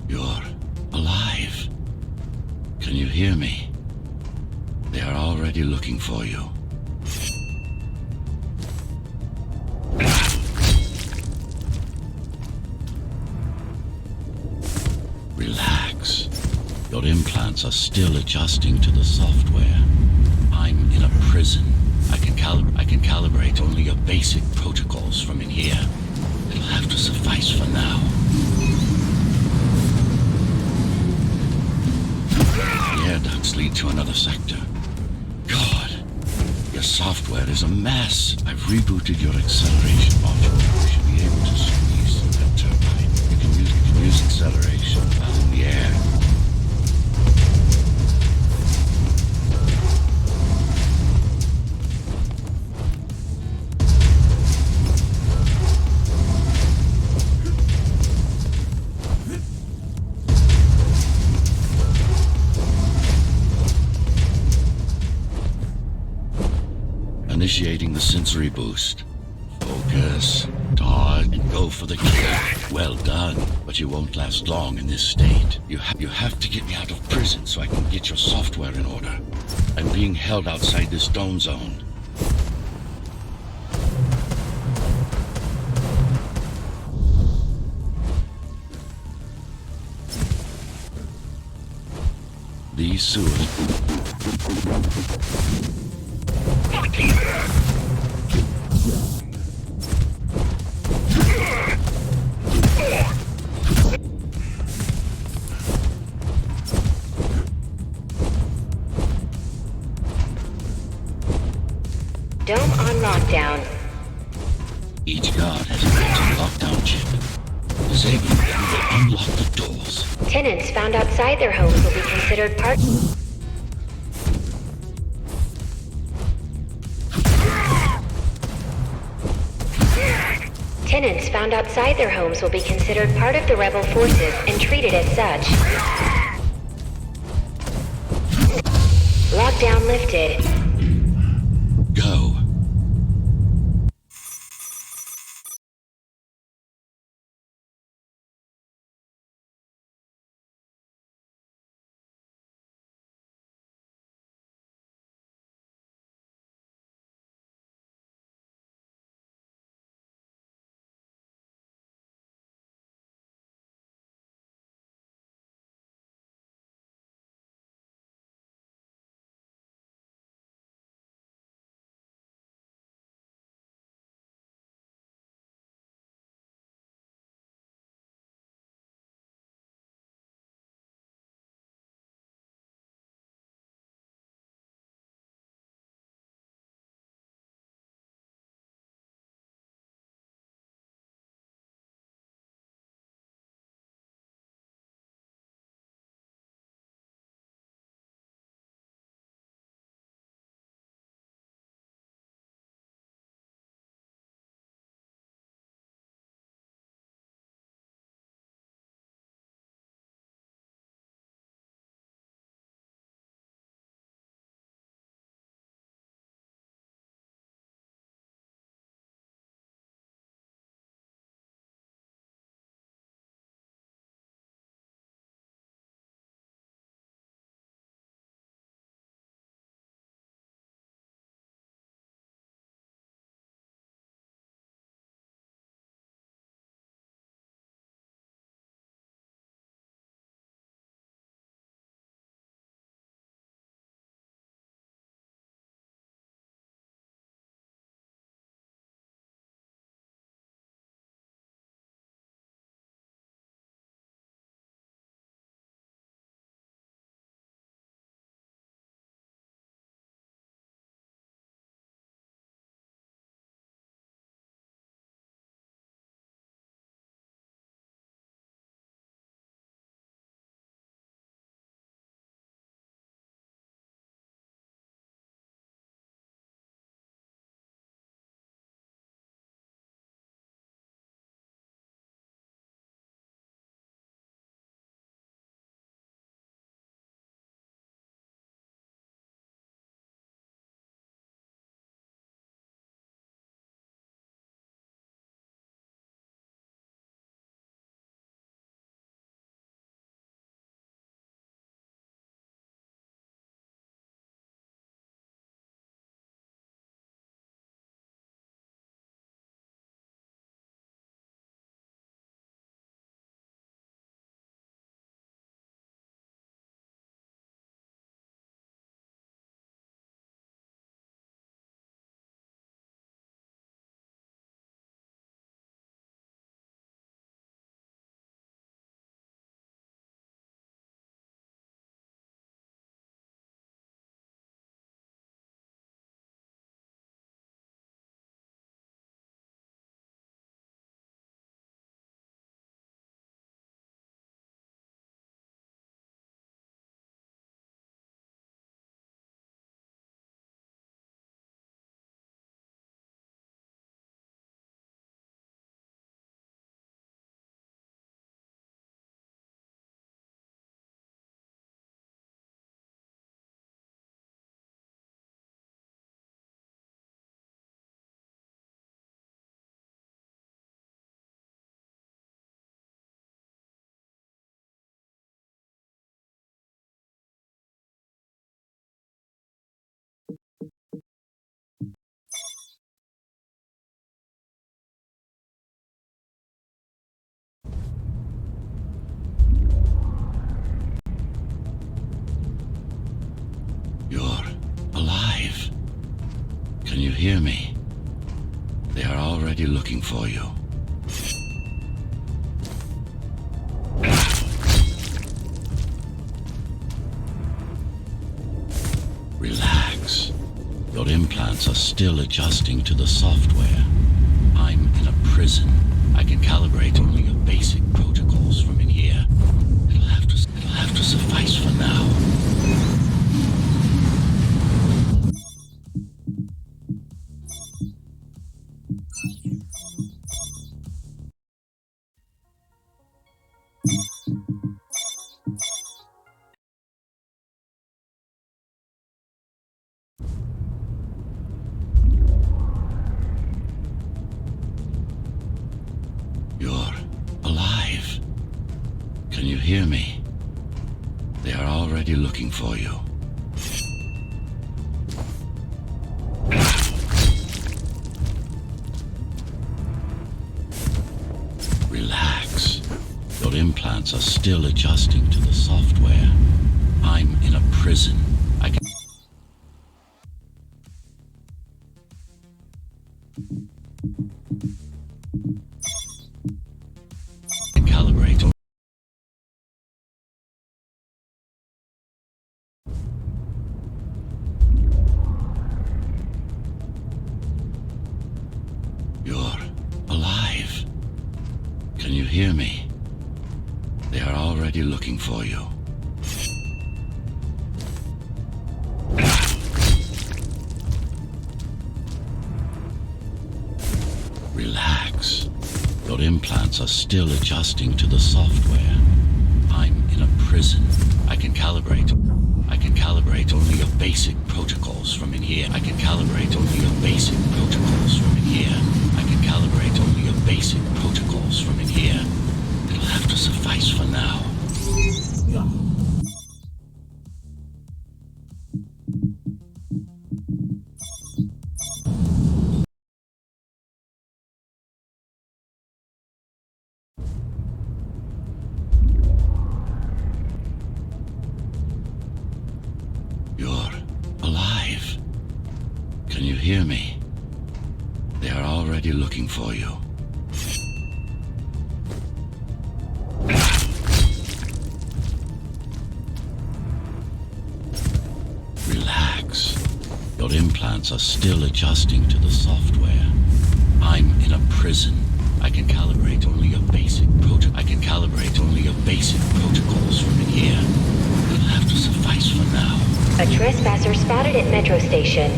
You're alive. Can you hear me? They are already looking for you. Relax. Your implants are still adjusting to the software. I'm in a prison. I can calibrate only your basic protocols from in here. It'll have to suffice for now. The air ducts lead to another sector. God, your software is a mess. I've rebooted your acceleration module. You should be able to squeeze that turbine. You can use acceleration while in the air. Initiating the sensory boost. Focus, dodge, and go for the kill. Well done, but you won't last long in this state. You have to get me out of prison so I can get your software in order. I'm being held outside this dome zone. These sewers... Dome on lockdown. Each guard has a built-in lockdown chip. Disabling them will unlock the doors. Tenants found outside their homes will be considered part... Tenants found outside their homes will be considered part of the rebel forces and treated as such. Lockdown lifted. Go. hear me? They are already looking for you. Relax. Your implants are still adjusting to the software. I'm in a prison. I can calibrate only your basic protocols from in here. It'll have to suffice for now. You're alive. Can you hear me? They are already looking for you. Relax. Your implants are still adjusting to the software. I'm in a prison. I can calibrate. You're alive. Can you hear me? They are already looking for you. Relax. Your implants are still adjusting to the software. I'm in a prison. I can calibrate only your basic protocols from in here. I can calibrate only your basic protocols from in here. I can calibrate only your basic protocols from in here. It'll have to suffice for now. You're alive. Can you hear me? They are already looking for you. Relax. Your implants are still adjusting to the software. I'm in a prison. I can calibrate only your basic protocols from in here. It'll have to suffice for now. A trespasser spotted at Metro Station.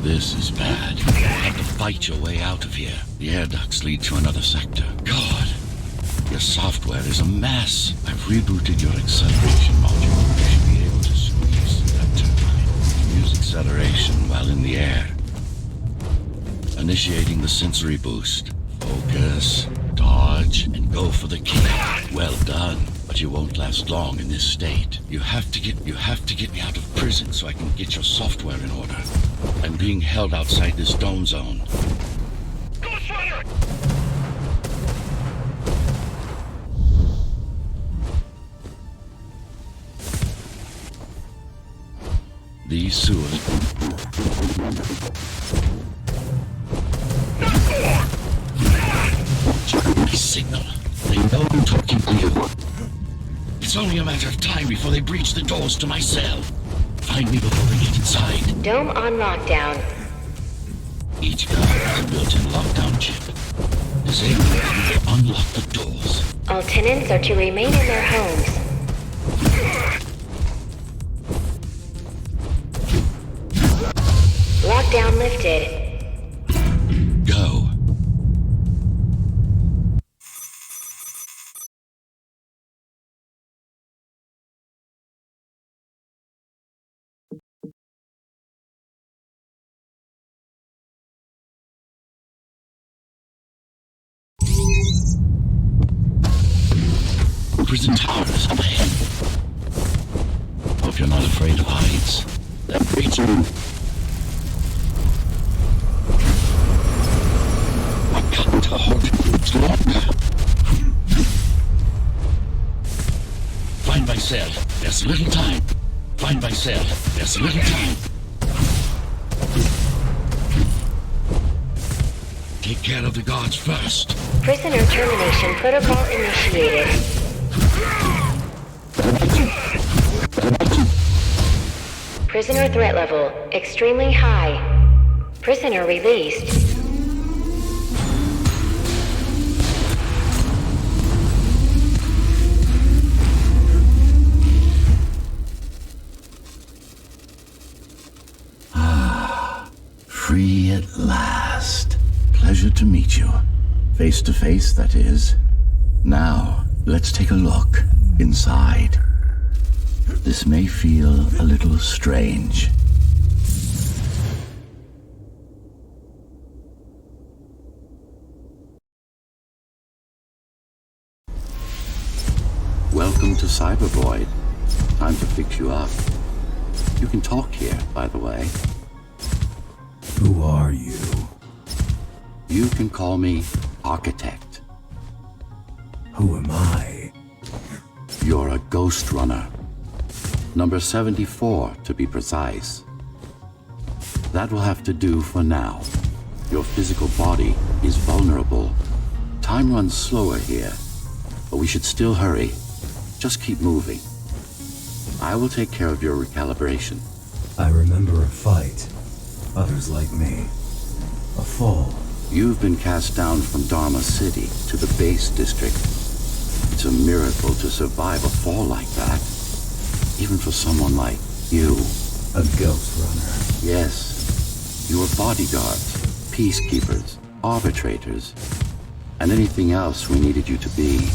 This is bad. You'll have to fight your way out of here. The air ducts lead to another sector. God, your software is a mess. I've rebooted your acceleration module. You should be able to squeeze that turbine. You can use acceleration while in the air. Initiating the sensory boost. Focus, dodge, and go for the kill. Well done. But you won't last long in this state. You have to get me out of prison so I can get your software in order. I'm being held outside this dome zone. Ghostrunner! These sewers. My signal. They know I'm talking to you. It's only a matter of time before they breach the doors to my cell. Find me before they get inside. Dome on lockdown. Each guard has a built-in lockdown chip. Disabling it will unlock the doors. All tenants are to remain in their homes. Lockdown lifted. Go. Prison tower is up ahead. Hope you're not afraid of heights. That breach room. I can't hold it longer. Find my cell. There's little time. Find my cell. There's little time. take care of the guards first. Prisoner termination protocol initiated. Prisoner threat level extremely high. Prisoner released. Free at last. Pleasure to meet you. Face to face, that is. Now, let's take a look inside. This may feel a little strange. Welcome to Cyber Void. Time to fix you up. You can talk here, by the way. Who are you? You can call me Architect. Who am I? You're a Ghostrunner. Number 74, to be precise. That will have to do for now. Your physical body is vulnerable. Time runs slower here, but we should still hurry. Just keep moving. I will take care of your recalibration. I remember a fight. Others like me. A fall. You've been cast down from Dharma City to the base district. It's a miracle to survive a fall like that. Even for someone like you. A Ghostrunner. Yes. You were bodyguards, peacekeepers, arbitrators, and anything else we needed you to be.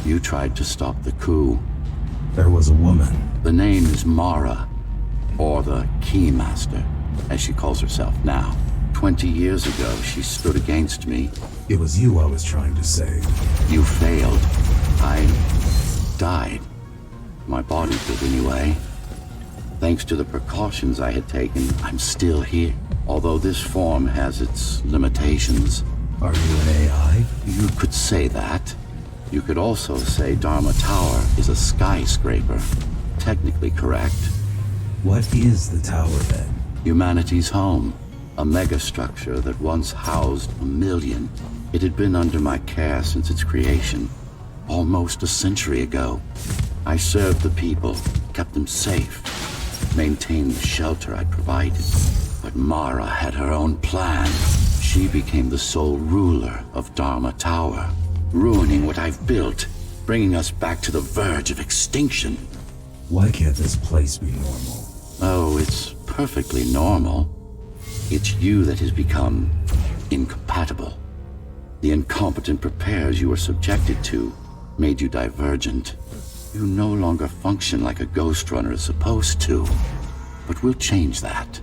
You tried to stop the coup. There was a woman. The name is Mara, or the Keymaster, as she calls herself now. 20 years ago, she stood against me. It was you I was trying to save. You failed. I died. My body did anyway. Thanks to the precautions I had taken, I'm still here. Although this form has its limitations. Are you an AI? You could say that. You could also say Dharma Tower is a skyscraper. Technically correct. What is the tower then? Humanity's home. A megastructure that once housed 1 million. It had been under my care since its creation. Almost a century ago. I served the people, kept them safe, maintained the shelter I provided. But Mara had her own plan. She became the sole ruler of Dharma Tower, ruining what I've built, bringing us back to the verge of extinction. Why can't this place be normal? Oh, it's perfectly normal. It's you that has become incompatible. The incompetent repairs you were subjected to made you divergent. You no longer function like a Ghostrunner is supposed to. But we'll change that.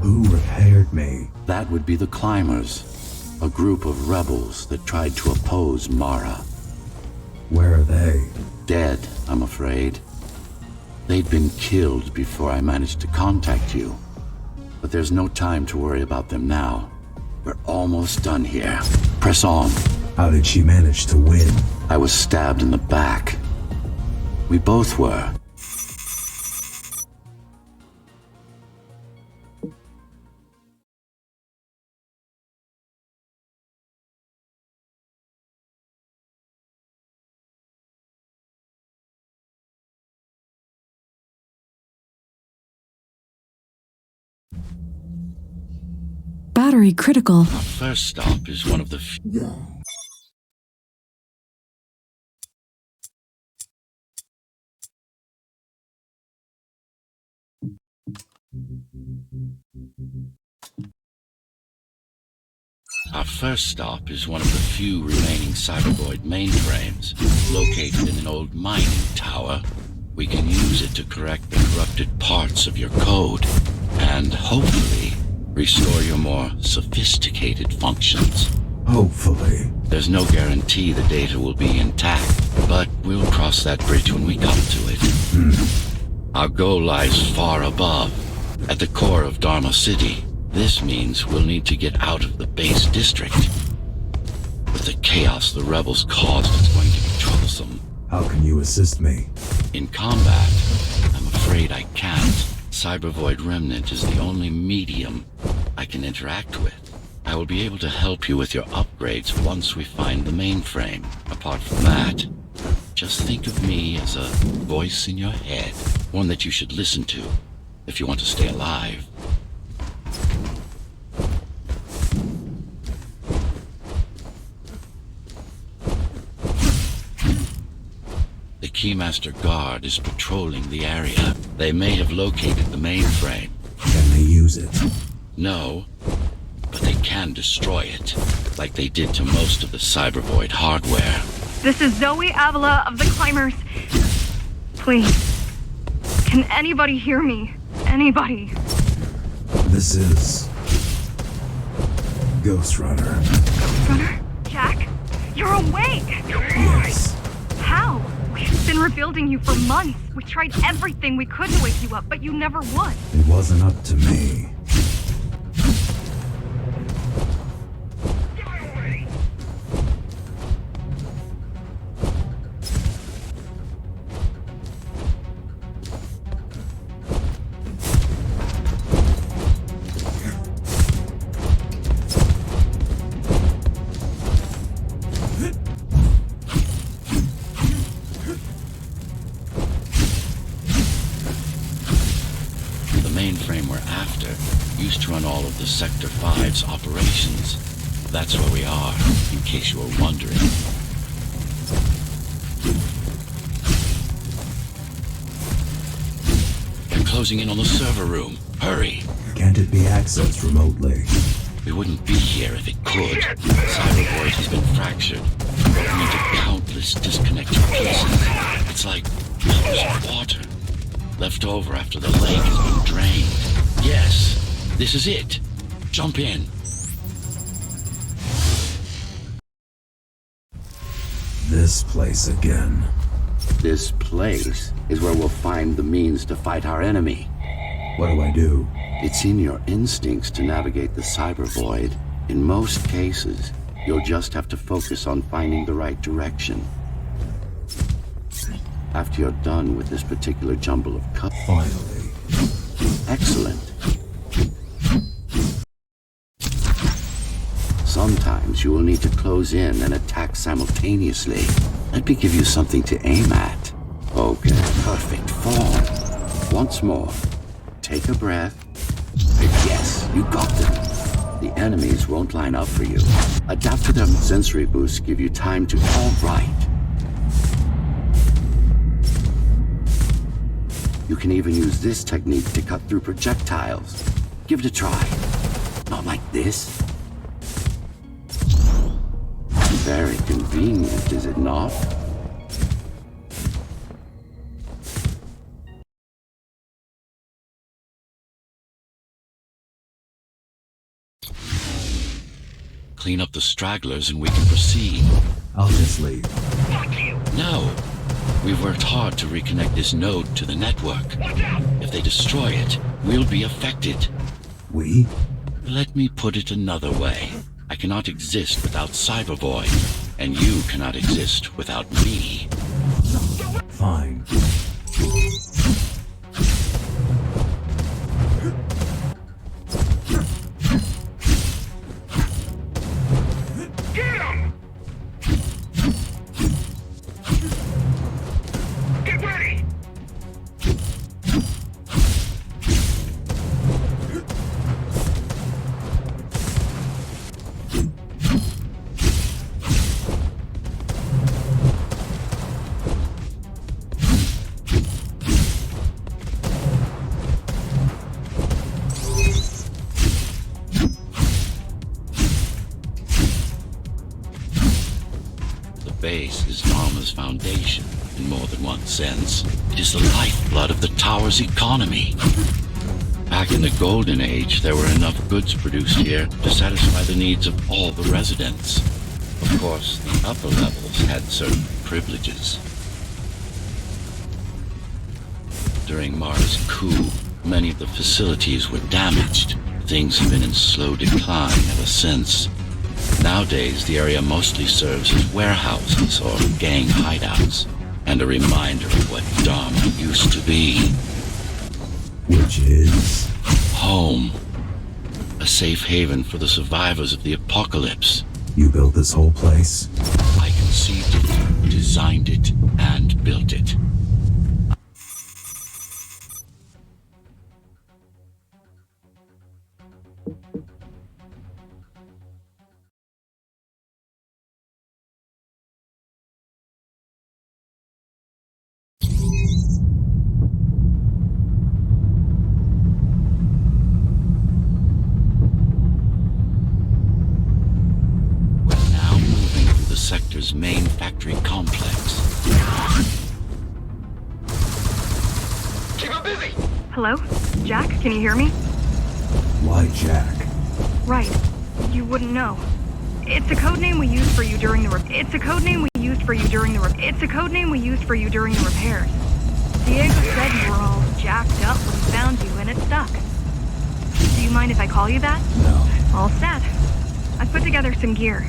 Who repaired me? That would be the Climbers, a group of rebels that tried to oppose Mara. Where are they? Dead, I'm afraid. They'd been killed before I managed to contact you. But there's no time to worry about them now. We're almost done here. Press on. How did she manage to win? I was stabbed in the back. We both were. Battery critical. Our first stop is one of the Our first stop is one of the few remaining Cybervoid mainframes, located in an old mining tower. We can use it to correct the corrupted parts of your code, and hopefully restore your more sophisticated functions. Hopefully. There's no guarantee the data will be intact, but we'll cross that bridge when we come to it. Our goal lies far above, at the core of Dharma City. This means we'll need to get out of the base district. With the chaos the rebels caused, it's going to be troublesome. How can you assist me? In combat, I'm afraid I can't. Cybervoid Remnant is the only medium I can interact with. I will be able to help you with your upgrades once we find the mainframe. Apart from that, just think of me as a voice in your head, one that you should listen to if you want to stay alive. The Keymaster Guard is patrolling the area. They may have located the mainframe. Can they use it? No, but they can destroy it, like they did to most of the Cybervoid hardware. This is Zoe Avila of the Climbers. Please, can anybody hear me? Anybody? This is... Ghostrunner. Ghostrunner? Jack? You're awake! Yes. How? We've been rebuilding you for months. We tried everything we could to wake you up, but you never would. It wasn't up to me. Mainframe we're after used to run all of the Sector 5's operations. That's where we are, in case you were wondering. They're closing in on the server room. Hurry! Can't it be accessed remotely? We wouldn't be here if it could. Cybervoid has been fractured, broken into countless disconnected pieces. It's like helpless water, left over after the lake has been drained. Yes, this is it. Jump in. This place again. This place is where we'll find the means to fight our enemy. What do I do? It's in your instincts to navigate the Cybervoid. In most cases, you'll just have to focus on finding the right direction. After you're done with this particular jumble of cuts... Finally. Excellent. Sometimes you will need to close in and attack simultaneously. Let me give you something to aim at. Okay, perfect form. Once more, take a breath. Yes, you got them. The enemies won't line up for you. Adapt to them. Sensory boosts give you time to... All right. You can even use this technique to cut through projectiles. Give it a try. Not like this. Very convenient, is it not? Clean up the stragglers and we can proceed. I'll just leave. No. We've worked hard to reconnect this node to the network. If they destroy it, we'll be affected. We? Let me put it another way. I cannot exist without Cybervoid, and you cannot exist without me. Fine. Get him! Get ready! Base is Dharma's foundation in more than one sense. It is the lifeblood of the tower's economy. Back in the Golden Age, there were enough goods produced here to satisfy the needs of all the residents. Of course, the upper levels had certain privileges. During Mara's coup, many of the facilities were damaged. Things have been in slow decline ever since. Nowadays, the area mostly serves as warehouses or gang hideouts, and a reminder of what Dharma used to be. Which is? Home. A safe haven for the survivors of the apocalypse. You built this whole place? I conceived it, designed it, and built it. Sector's main factory complex. Keep him busy! Hello? Jack, can you hear me? Why Jack? Right. You wouldn't know. It's a code name we used for you during the repairs. Diego said you were all jacked up when he found you and it stuck. Do you mind if I call you that? No. All set. I've put together some gear.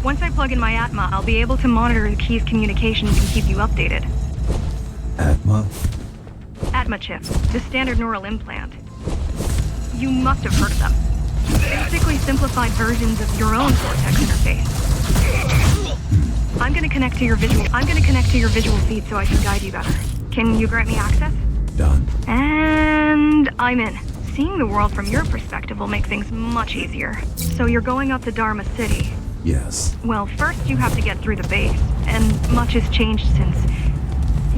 Once I plug in my Atma, I'll be able to monitor the key's communications and keep you updated. Atma? Atma chip, the standard neural implant. You must have heard of them. Basically simplified versions of your own Cortex interface. I'm gonna connect to your visual feed so I can guide you better. Can you grant me access? Done. And I'm in. Seeing the world from your perspective will make things much easier. So you're going up to Dharma City. Yes. Well, first you have to get through the base, and much has changed since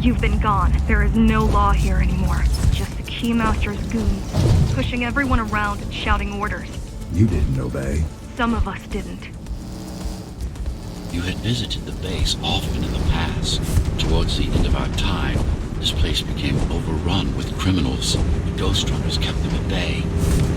you've been gone. There is no law here anymore. Just the Keymaster's goons, pushing everyone around and shouting orders. You didn't obey. Some of us didn't. You had visited the base often in the past. Towards the end of our time, this place became overrun with criminals. The Ghostrunners kept them at bay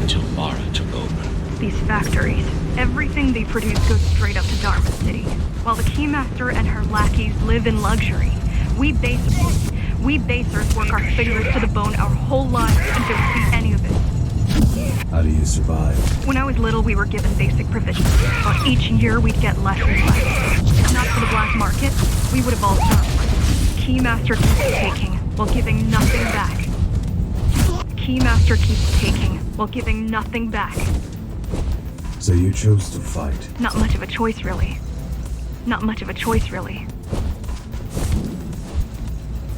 until Mara took over. These factories, everything they produce goes straight up to Dharma City. While the Keymaster and her lackeys live in luxury, we basers work our fingers to the bone our whole lives and don't see any of it. How do you survive? When I was little, we were given basic provisions, but each year we'd get less and less. If not for the black market, we would have all starved. Keymaster keeps taking, while giving nothing back. Keymaster keeps taking, while giving nothing back. So you chose to fight? Not much of a choice, really.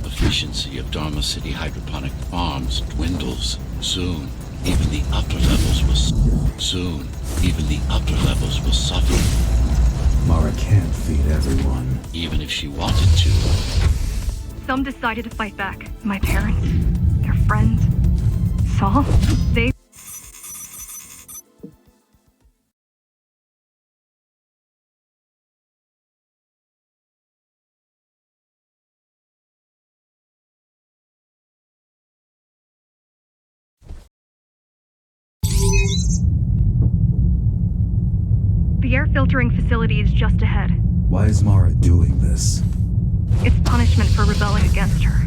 Efficiency of Dharma City hydroponic farms dwindles. Soon, even the upper levels will suffer. Mara can't feed everyone. Even if she wanted to. Some decided to fight back. My parents, their friends, Saul, they... The air filtering facility is just ahead. Why is Mara doing this? It's punishment for rebelling against her.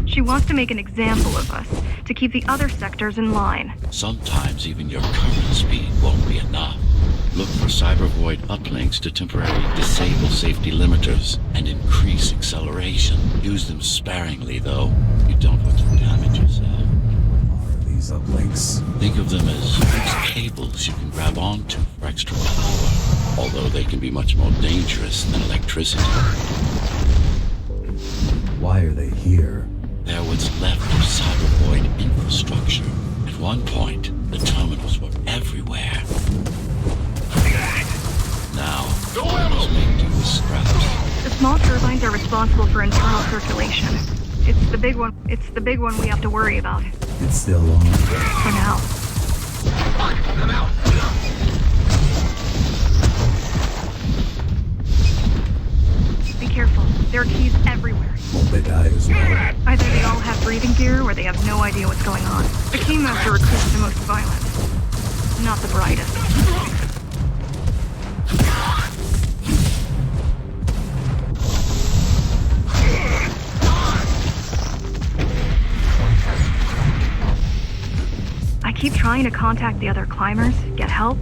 She wants to make an example of us, to keep the other sectors in line. Sometimes even your current speed won't be enough. Look for cybervoid uplinks to temporarily disable safety limiters and increase acceleration. Use them sparingly, though. You don't want to damage yourself. Are these uplinks? Think of them as fixed cables you can grab onto for extra power, although they can be much more dangerous than electricity. Why are they here? They're what's left of cybervoid infrastructure. At one point, the terminals were everywhere. Now, terminals make do with scraps. The small turbines are responsible for internal circulation. It's the big one we have to worry about. It's still on. For now. I'm out! Be careful. There are keys everywhere. Won't they die as well? Either they all have breathing gear or they have no idea what's going on. The Keymaster recruits the most violent. Not the brightest. I keep trying to contact the other climbers, get help.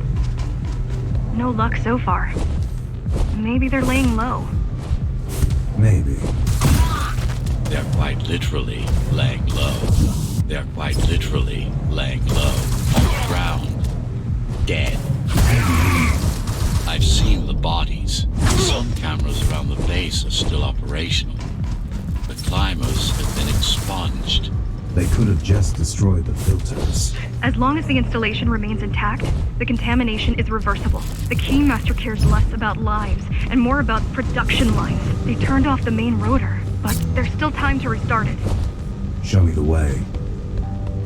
No luck so far. Maybe they're laying low. Maybe. They're quite literally laying low. They're quite literally laying low on the ground. dead. I've seen the bodies. Some cameras around the base are still operational. The climbers have been expunged. They could have just destroyed the filters. As long as the installation remains intact, the contamination is reversible. The Keymaster cares less about lives and more about production lines. They turned off the main rotor, but there's still time to restart it. Show me the way.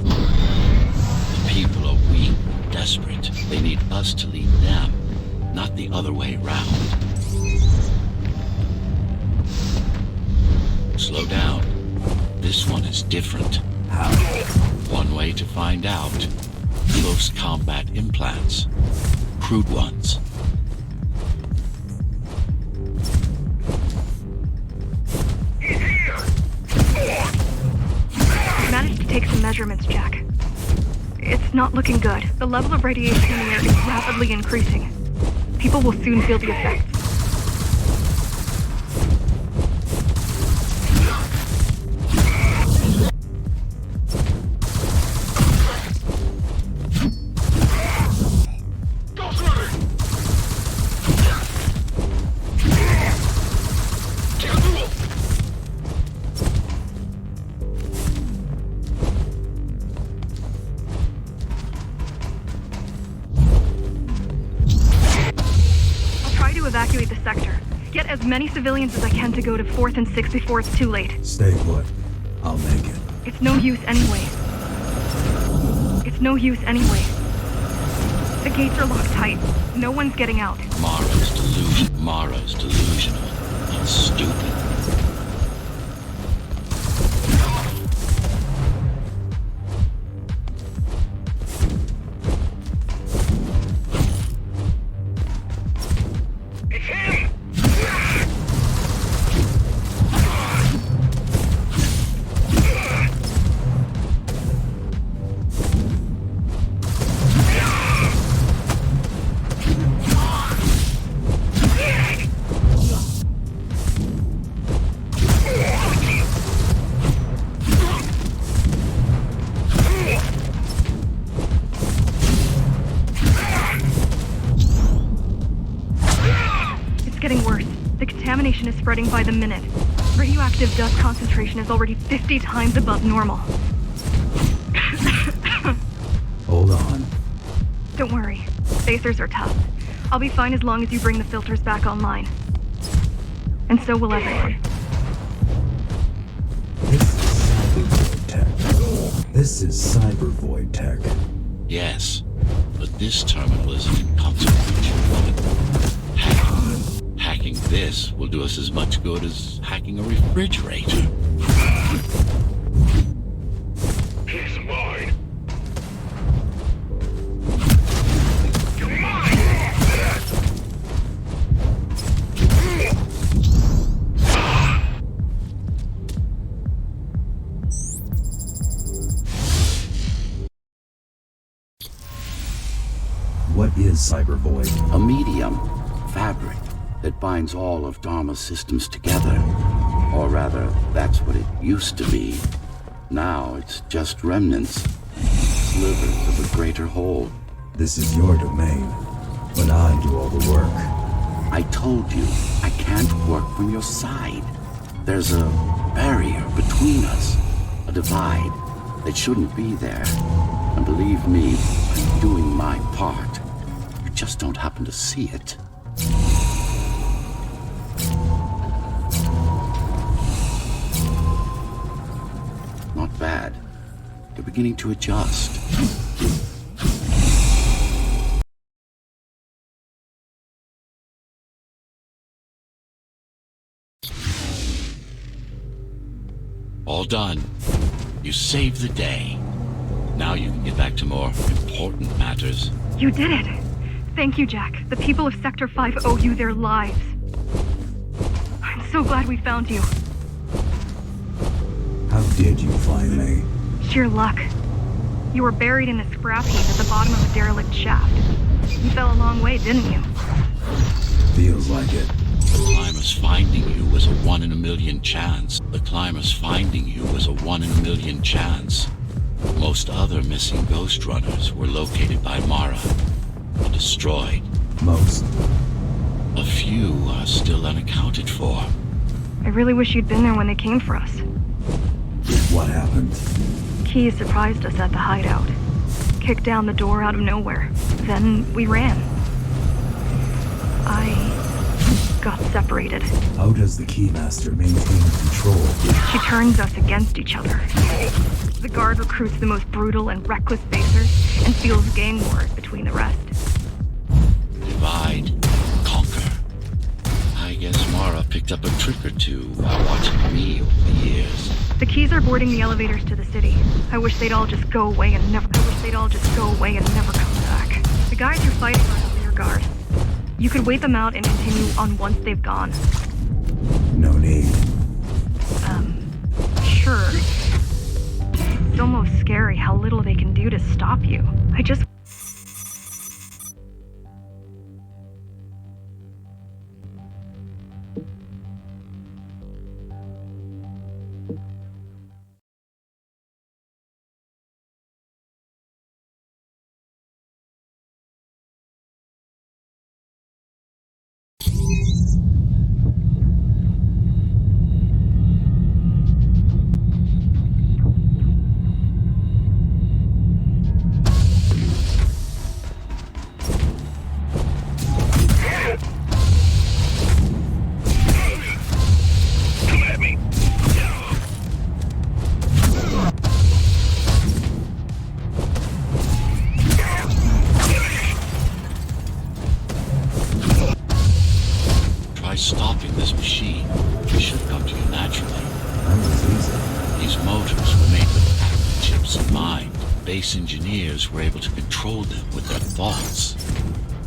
The people are weak, desperate. They need us to lead them, not the other way round. Slow down. This one is different. How? One way to find out. Close combat implants. Crude ones. Managed to take some measurements, Jack. It's not looking good. The level of radiation in the air is rapidly increasing. People will soon feel the effects. Ghostrunner! Take a duel! I'll try to evacuate the sector. Get as many civilians as I can to go to 4th and 6th before it's too late. Stay put. I'll make it. It's no use anyway. It's no use anyway. The gates are locked tight. No one's getting out. Mara's delusional. And stupid. It's him! It's getting worse. The contamination is spreading by the minute. Radioactive dust concentration is already 50 times above normal. Hold on. Don't worry. Spacers are tough. I'll be fine as long as you bring the filters back online. And so will everyone. This is cyber void tech. Yes, but this terminal is an inconsequential one. Hacking this will do us as much good as hacking a refrigerator. He's mine! You're mine! What is cyber void? A medium, fabric, that binds all of Dharma's systems together. Or rather, that's what it used to be. Now it's just remnants, slivers of a greater whole. This is your domain, but I do all the work. I told you, I can't work from your side. There's a barrier between us, a divide that shouldn't be there. And believe me, I'm doing my part. You just don't happen to see it. Not bad. You're beginning to adjust. All done. You saved the day. Now you can get back to more important matters. You did it! Thank you, Jack. The people of Sector 5 owe you their lives. I'm so glad we found you. How did you find me? Sheer luck. You were buried in a scrap heap at the bottom of a derelict shaft. You fell a long way, didn't you? Feels like it. The climbers finding you was a 1 in a million chance. The climbers finding you was a 1 in a million chance. Most other missing Ghostrunners were located by Mara. and destroyed. Most. A few are still unaccounted for. I really wish you'd been there when they came for us. What happened? Key surprised us at the hideout. Kicked down the door out of nowhere. Then we ran. I got separated. How does the Keymaster maintain control? She turns us against each other. The guard recruits the most brutal and reckless facers and fuels gang wars between the rest. Divide, conquer. I guess Mara picked up a trick or two while watching me over the years. The Keys are boarding the elevators to the city. I wish they'd all just go away and never come back. The guys you're fighting are the rear guard. You could wait them out and continue on once they've gone. No need. Sure. It's almost scary how little they can do to stop you. I just... Come at me. Try stopping this machine. It should come to you naturally. That was easy. These motors were made with atma chips in mind. Base engineers were able to control them with their thoughts.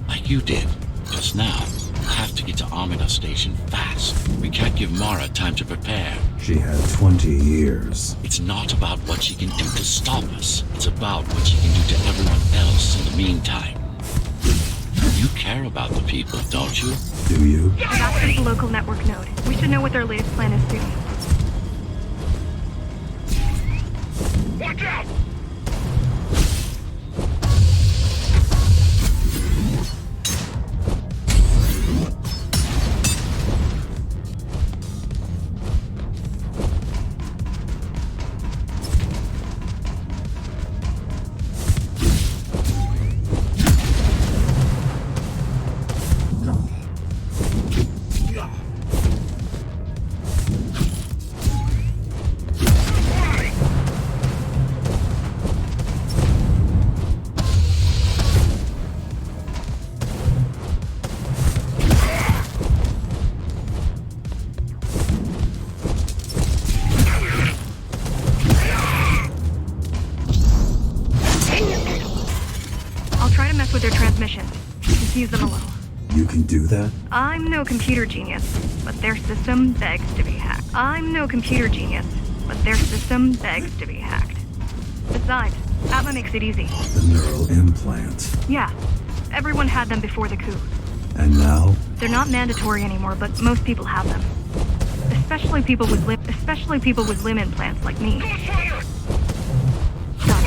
Like you did, just now. We have to get to Amida Station fast. We can't give Mara time to prepare. She had 20 years. It's not about what she can do to stop us. It's about what she can do to everyone else in the meantime. You care about the people, don't you? Do you? I've accessed the local network node. We should know what their latest plan is soon. Watch out! With their transmissions. Confuse them a little. You can do that? I'm no computer genius, but their system begs to be hacked. Besides, Atma makes it easy. The neural implant. Yeah, everyone had them before the coup. And now? They're not mandatory anymore, but most people have them. Especially people with limb implants like me. Ghostrunner! Done.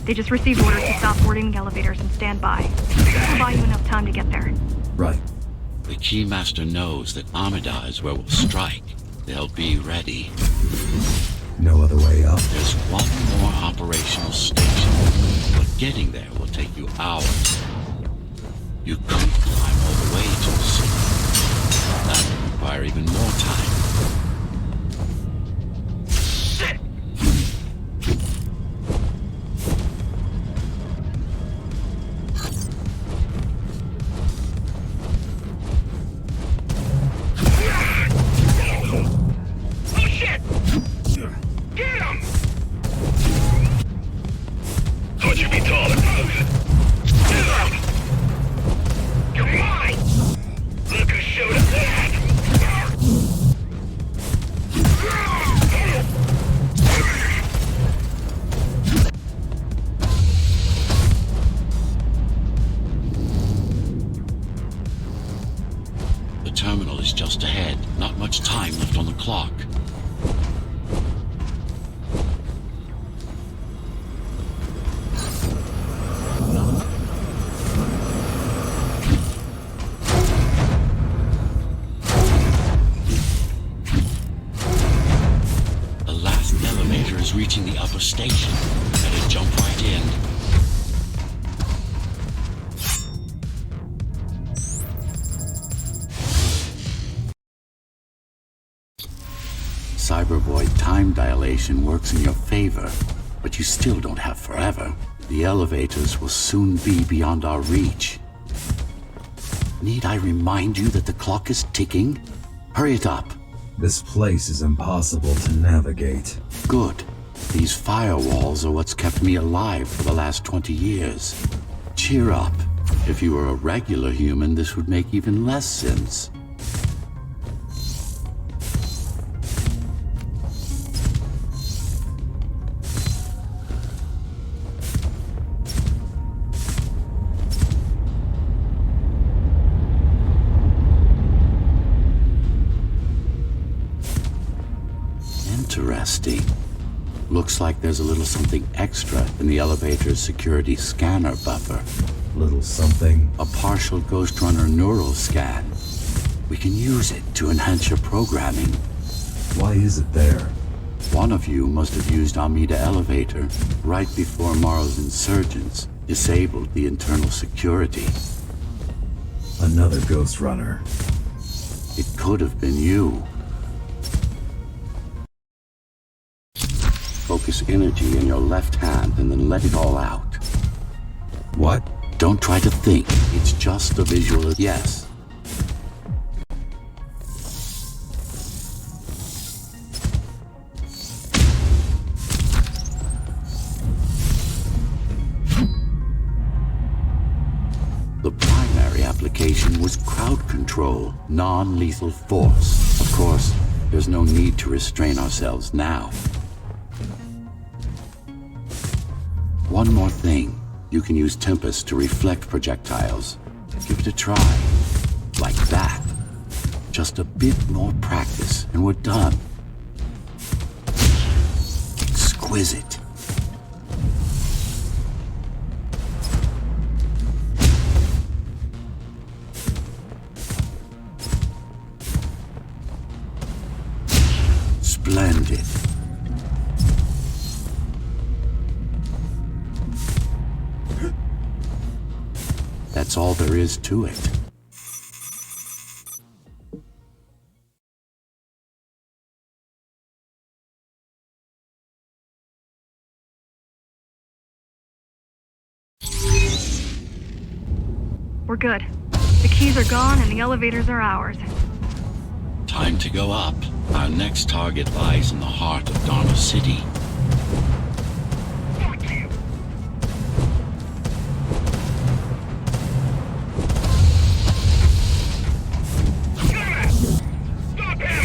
They just received orders to stop boarding the elevators and stand by. This will buy you enough time to get there. Right. The Keymaster knows that Amida is where we'll strike. They'll be ready. No other way up. There's one more operational station, but getting there will take you hours. You could climb all the way to the city. That would require even more time. Shit! Oh shit! Get him! Thought you'd be taller. You're mine! Look who showed up back! The terminal is just ahead. Not much time left on the clock. elevator's reaching the upper station. Better jump right in. Cyberboy, time dilation works in your favor, but you still don't have forever. The elevators will soon be beyond our reach. Need I remind you that the clock is ticking? Hurry it up. This place is impossible to navigate. Good. These firewalls are what's kept me alive for the last 20 years. Cheer up. If you were a regular human, this would make even less sense. Interesting. Looks like there's a little something extra in the elevator's security scanner buffer. Little something. A partial Ghostrunner neural scan. We can use it to enhance your programming. Why is it there? One of you must have used Amida Elevator right before Morrow's insurgents disabled the internal security. Another Ghostrunner. It could have been you. Focus energy in your left hand and then let it all out. What? Don't try to think. It's just a visual. Yes. The primary application was crowd control, non-lethal force. Of course, there's no need to restrain ourselves now. One more thing. You can use Tempest to reflect projectiles. Give it a try. Like that. Just a bit more practice, and we're done. Exquisite. Splendid. That's all there is to it. We're good. The keys are gone and the elevators are ours. Time to go up. Our next target lies in the heart of Dharma City. Fuck you! Stop him!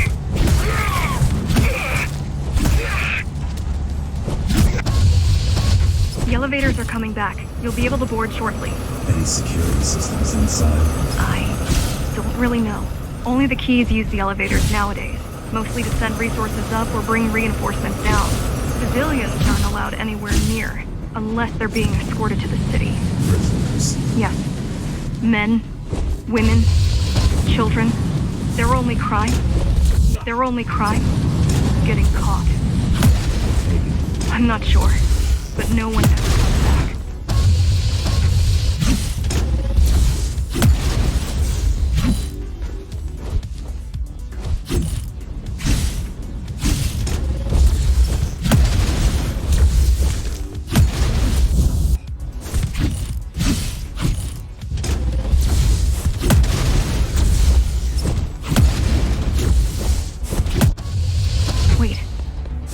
The elevators are coming back. You'll be able to board shortly. Any security systems inside? I don't really know. Only the keys use the elevators nowadays, mostly to send resources up or bring reinforcements down. Civilians aren't allowed anywhere near, unless they're being escorted to the city. Prisoners. Yes. Men, women, children. Their only crime? Getting caught. I'm not sure, but no one ever comes back.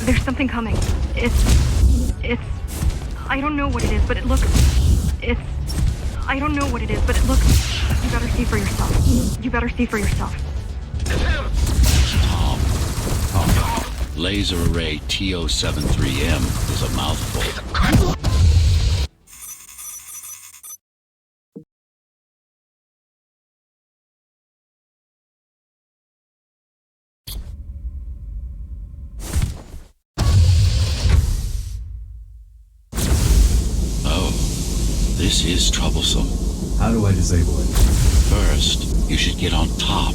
There's something coming. It's... I don't know what it is, but it looks... I don't know what it is, but it looks... You better see for yourself. Tom. Laser array TO73M is a mouthful. This is troublesome. How do I disable it? First, you should get on top.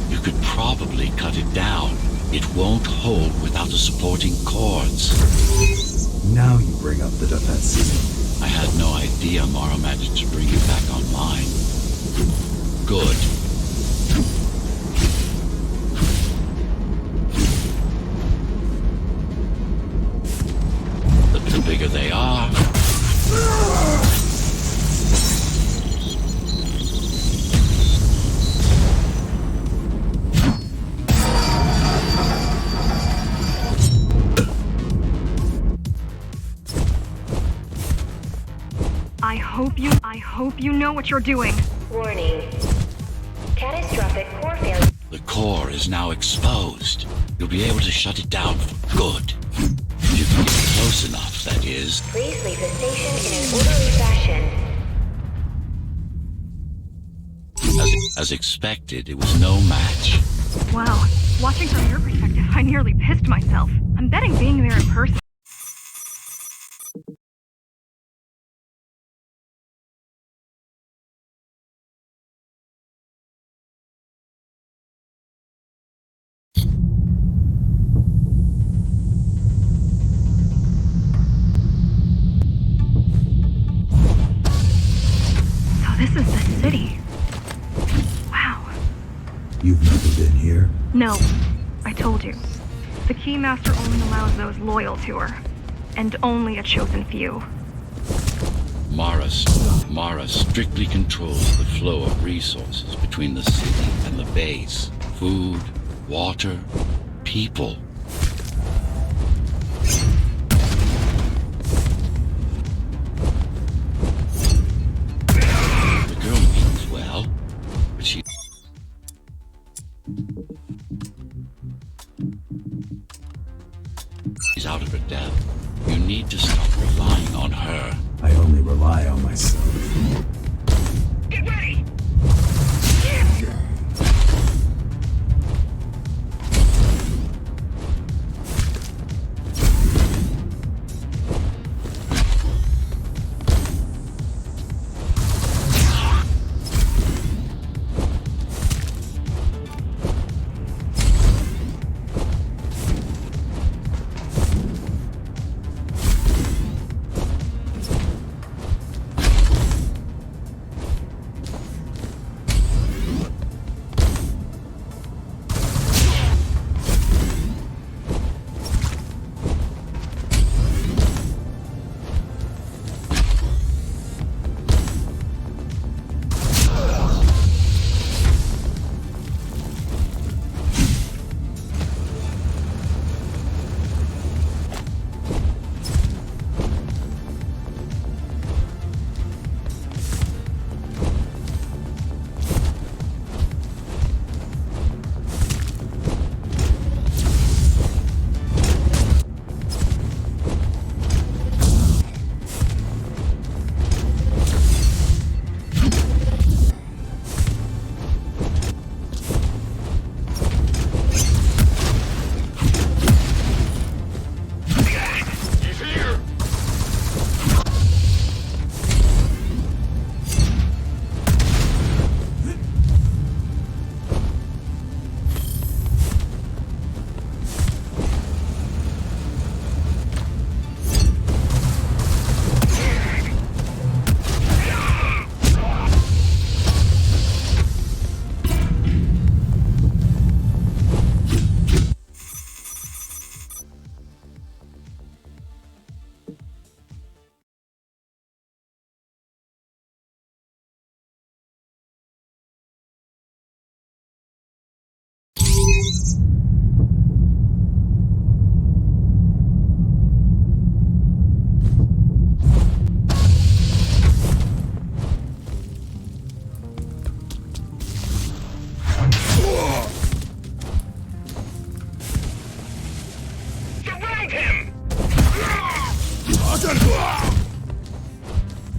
You could probably cut it down. It won't hold without the supporting cords. Now you bring up the defense system. I had no idea Mara managed to bring it back online. Good. The bigger they are, I hope you know what you're doing. Warning. Catastrophic core failure. the core is now exposed. You'll be able to shut it down for good. If you can get close enough, that is. Please leave the station in an orderly fashion. As expected, it was no match. Wow. Watching from your perspective, I nearly pissed myself. I'm betting being there in person. So this is the city. Wow. You've never been here? No, I told you. The Keymaster only allows those loyal to her. And only a chosen few. Mara strictly controls the flow of resources between the city and the base. Food, water, people. The girl means well, but she's out of her depth. You need to stop relying on her. I only rely on myself. Get ready!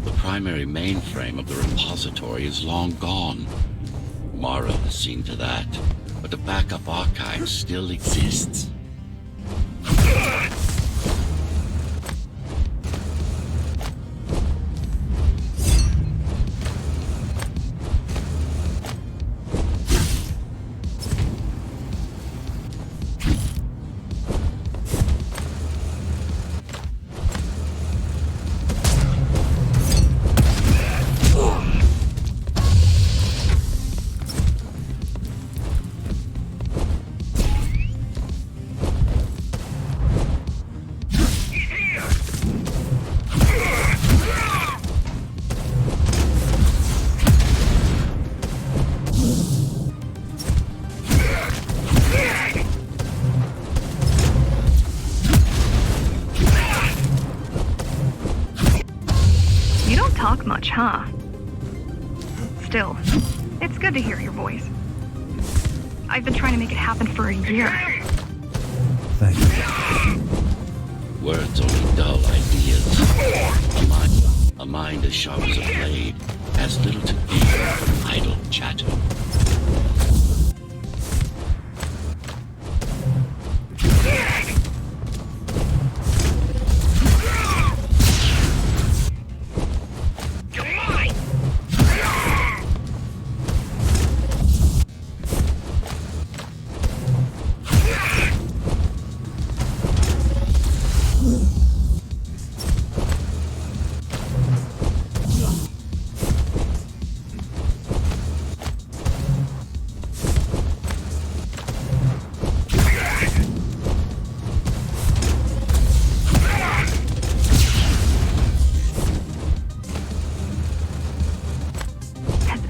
The primary mainframe of the repository is long gone. Mara has seen to that, but the backup archive still exists. think much, huh? Still, it's good to hear your voice. I've been trying to make it happen for a year. Thank you. Words only dull ideas. A mind as sharp as a blade has little to gain from idle chatter.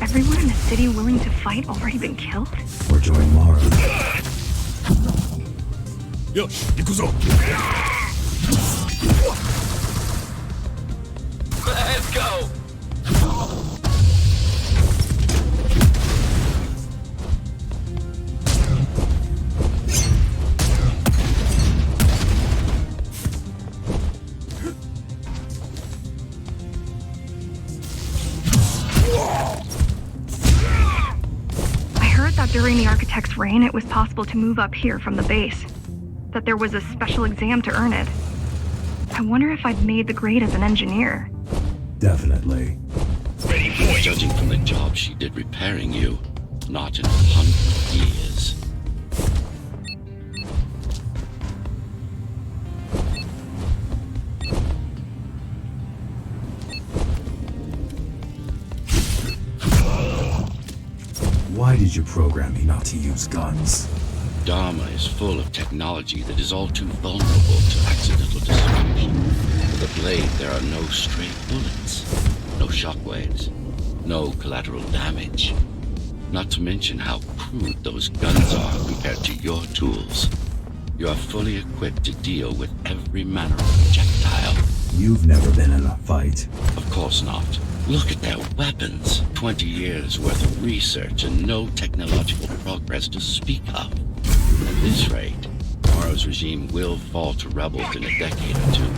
Everyone in the city willing to fight already been killed? Or join Mara. Let's go! During the Architect's reign, it was possible to move up here from the base. That there was a special exam to earn it. I wonder if I'd made the grade as an engineer. Definitely. Ready for you. Judging from the job she did repairing you, not in 100 years. Why did you program me not to use guns? Dharma is full of technology that is all too vulnerable to accidental destruction. With a blade, there are no stray bullets, no shockwaves, no collateral damage. Not to mention how crude those guns are compared to your tools. You are fully equipped to deal with every manner of projectile. You've never been in a fight. Of course not. Look at their weapons. 20 years worth of research and no technological progress to speak of. At this rate, tomorrow's regime will fall to rebels in a decade or two.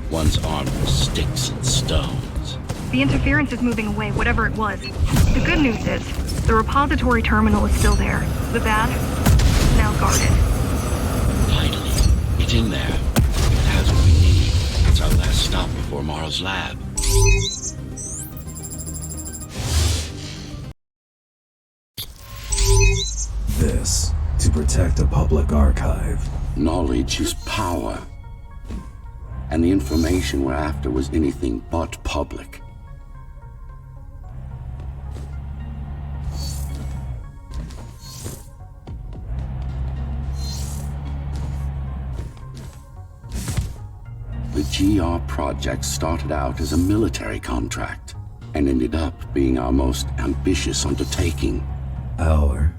One's armed with sticks and stones. The interference is moving away, whatever it was. The good news is, the repository terminal is still there. The bad, now guarded. Finally, get in there. It has what we need. It's our last stop before Morrow's lab. This, to protect a public archive. Knowledge is power. And the information we're after was anything but public. The GR project started out as a military contract and ended up being our most ambitious undertaking. Our?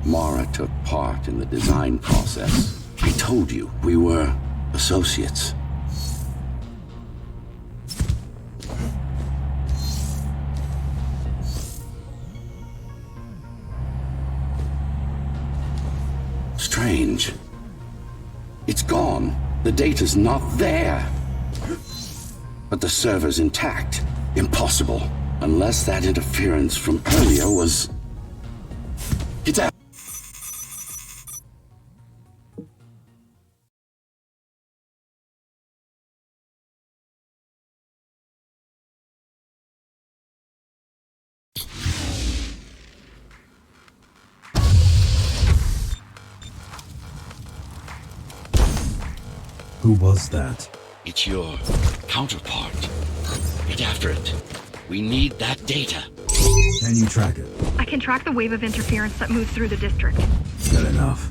Mara took part in the design process. I told you, we were associates. Strange. It's gone. The data's not there. But the server's intact. Impossible. Unless that interference from earlier was... It's out. Who was that? It's your counterpart. Get after it. We need that data. Can you track it? I can track the wave of interference that moves through the district. Good enough.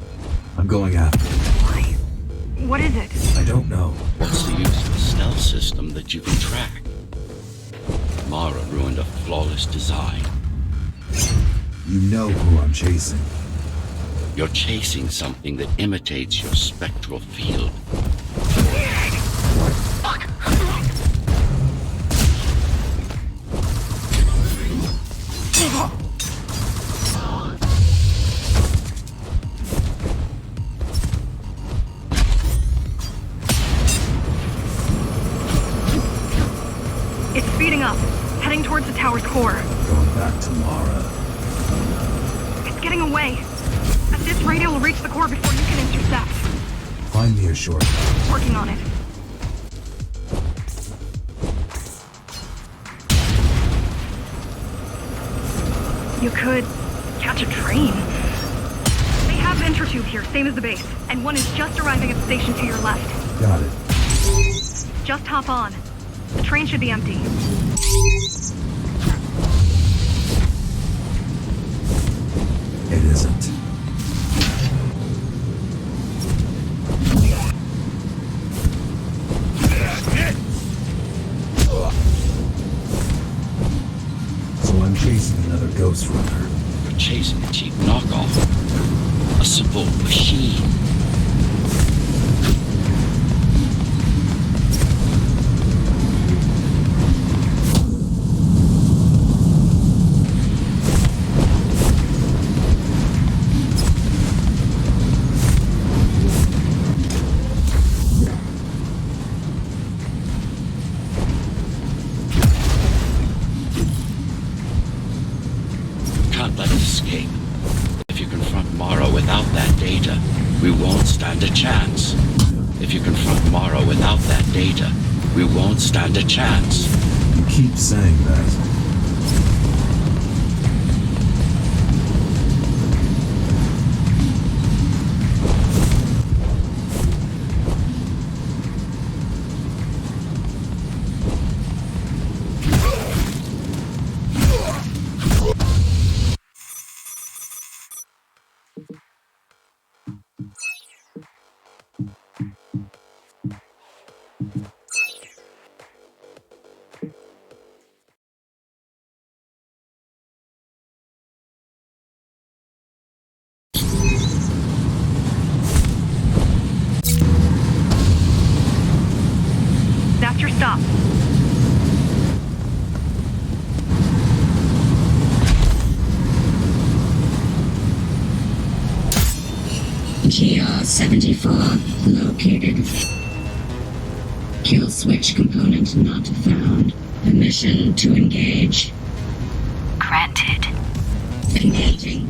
I'm going after it. Why? What is it? I don't know. What's the use of a stealth system that you can track? Mara ruined a flawless design. You know who I'm chasing. You're chasing something that imitates your spectral field. It's speeding up, heading towards the tower's core. Going back to Mara. It's getting away. At this rate, it will reach the core before you can intercept. Find me a shortcut. Working on it. You could catch a train. They have Intertube here, same as the base. And one is just arriving at the station to your left. Got it. Just hop on. The train should be empty. It isn't. So I'm chasing another Ghostrunner. You're chasing a cheap knockoff. A simple machine. Can't let it escape. If you confront Mara without that data, we won't stand a chance. If you confront Mara without that data, we won't stand a chance. You keep saying that. That's your stop. GR-74 located. Kill switch component not found. Permission to engage. Granted. Engaging.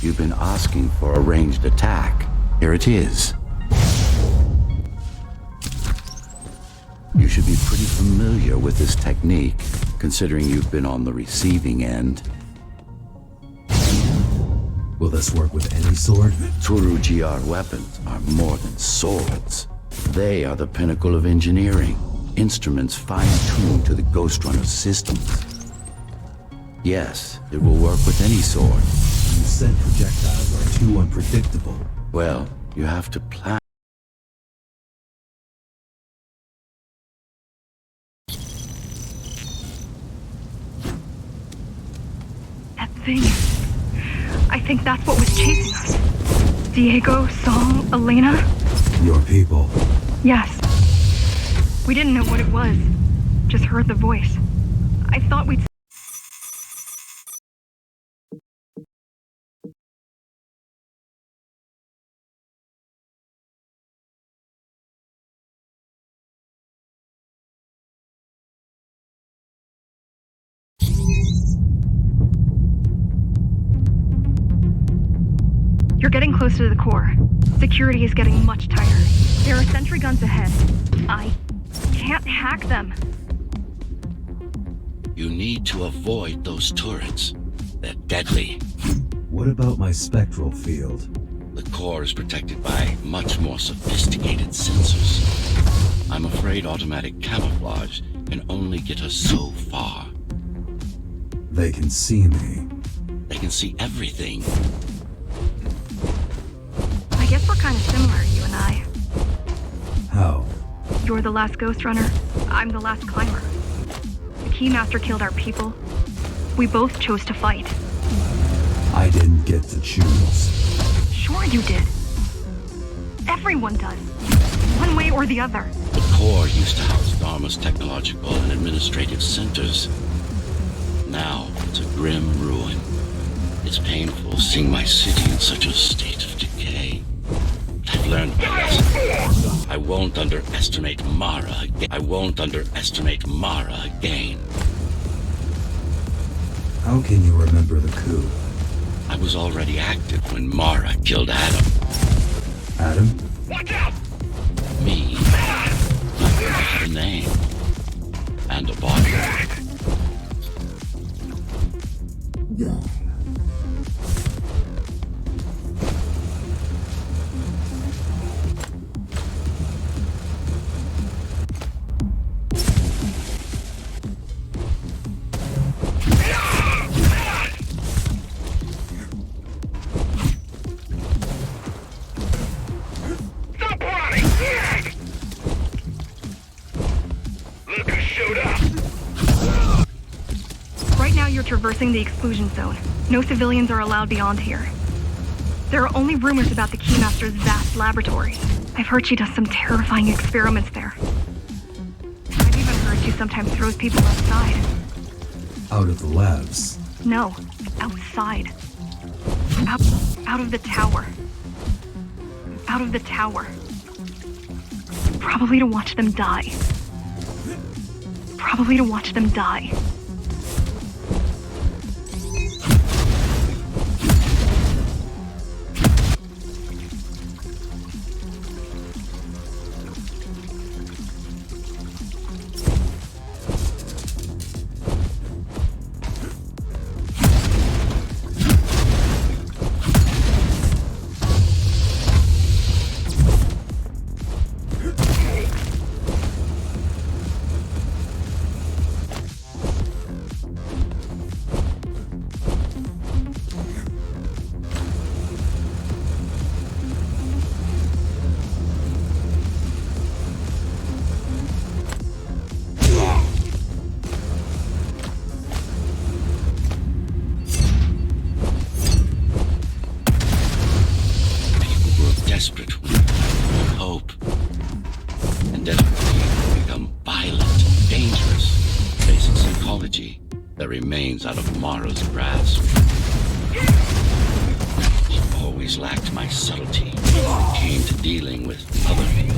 You've been asking for a ranged attack. Here it is. You should be pretty familiar with this technique, considering you've been on the receiving end. Will this work with any sword? Turu GR weapons are more than swords. They are the pinnacle of engineering, instruments fine-tuned to the Ghostrunner systems. Yes, it will work with any sword. You said projectiles are too unpredictable. Well, you have to plan. That thing. I think that's what was chasing us. Diego, Saul, Elena? Your people. Yes. We didn't know what it was. Just heard the voice. I thought we'd... You're getting closer to the core. Security is getting much tighter. There are sentry guns ahead. I can't hack them. You need to avoid those turrets. They're deadly. What about my spectral field? The core is protected by much more sophisticated sensors. I'm afraid automatic camouflage can only get us so far. They can see me. They can see everything. I guess we're kind of similar, you and I. How? You're the last Ghostrunner. I'm the last climber. The Keymaster killed our people. We both chose to fight. I didn't get to choose. Sure you did. Everyone does. One way or the other. The core used to house Dharma's technological and administrative centers. Now it's a grim ruin. It's painful seeing my city in such a state of decay. But I've learned my lesson. I won't underestimate Mara again. I won't underestimate Mara again. How can you remember the coup? I was already active when Mara killed Adam. Adam? Watch out! Me. I had a name. And a body. Stop running! Look who showed up! Right now you're traversing the exclusion zone. No civilians are allowed beyond here. There are only rumors about the Keymaster's vast laboratory. I've heard she does some terrifying experiments there. I've even heard she sometimes throws people outside. Out of the labs. No, outside. Out of the tower. Out of the tower. Probably to watch them die. Probably to watch them die. Desperate when you have no hope. And desperate people become violent, dangerous. Basic psychology that remains out of Mara's grasp. She always lacked my subtlety when it came to dealing with other people.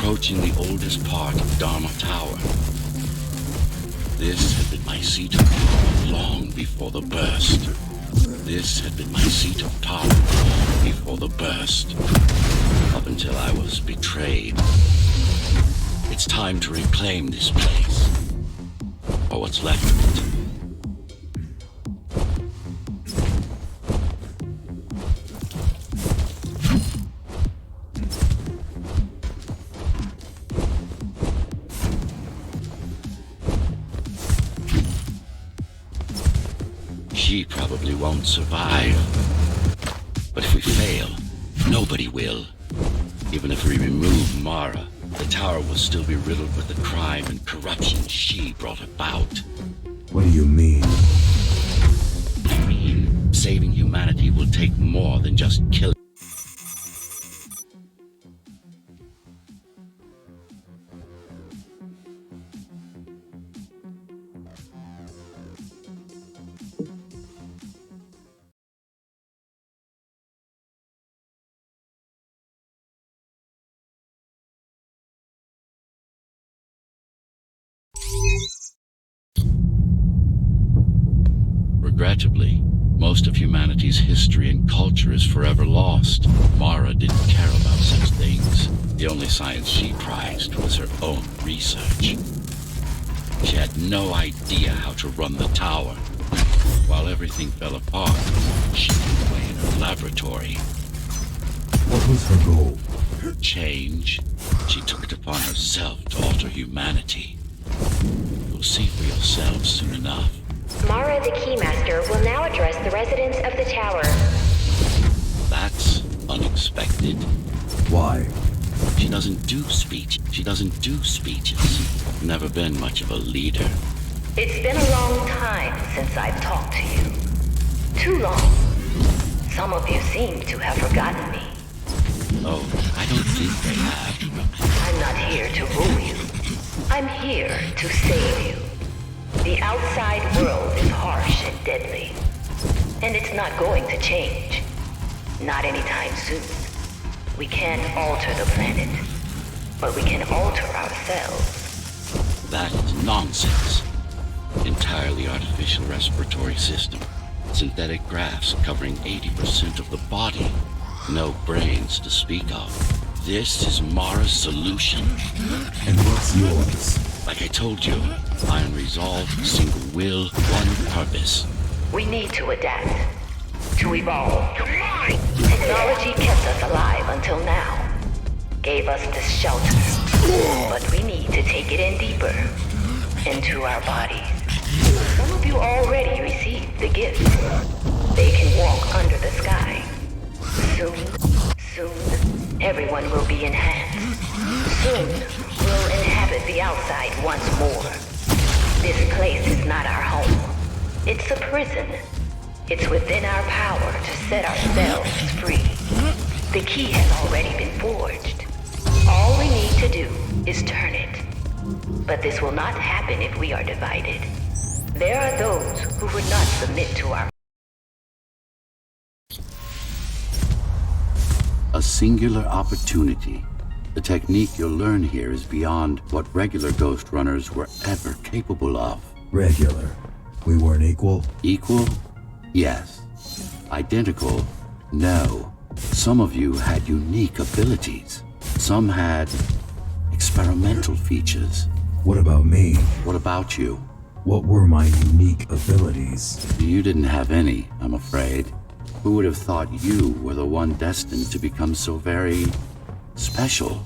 Approaching the oldest part of Dharma Tower. This had been my seat of power long before the burst. This had been my seat of power long before the burst. Up until I was betrayed. It's time to reclaim this place. Or what's left of it. She probably won't survive. But if we fail, nobody will. Even if we remove Mara, the tower will still be riddled with the crime and corruption she brought about. What do you mean? I mean, saving humanity will take more than just killing. Regrettably, most of humanity's history and culture is forever lost. Mara didn't care about such things. The only science she prized was her own research. She had no idea how to run the tower. While everything fell apart, she was away in her laboratory. What was her goal? Change. She took it upon herself to alter humanity. You'll see for yourselves soon enough. Mara the Keymaster will now address the residents of the tower. That's unexpected. Why? She doesn't do speeches. Never been much of a leader. It's been a long time since I've talked to you. Too long. Some of you seem to have forgotten me. Oh, I don't think they have. I'm not here to rule you. I'm here to save you. The outside world is harsh and deadly. And it's not going to change. Not anytime soon. We can't alter the planet. But we can alter ourselves. That is nonsense. Entirely artificial respiratory system. Synthetic grafts covering 80% of the body. No brains to speak of. This is Mara's solution. And what's yours? Like I told you, iron resolve, single will, one purpose. We need to adapt. To evolve. Technology kept us alive until now. Gave us this shelter. But we need to take it in deeper. Into our bodies. Some of you already received the gift. They can walk under the sky. Soon, everyone will be enhanced. Soon, we'll inhabit the outside once more. This place is not our home. It's a prison. It's within our power to set ourselves free. The key has already been forged. All we need to do is turn it. But this will not happen if we are divided. There are those who would not submit to our... A singular opportunity. The technique you'll learn here is beyond what regular Ghostrunners were ever capable of. Regular. We weren't equal? Equal? Yes. Identical? No. Some of you had unique abilities. Some had experimental features. What about me? What about you? What were my unique abilities? You didn't have any, I'm afraid. Who would have thought you were the one destined to become so very special?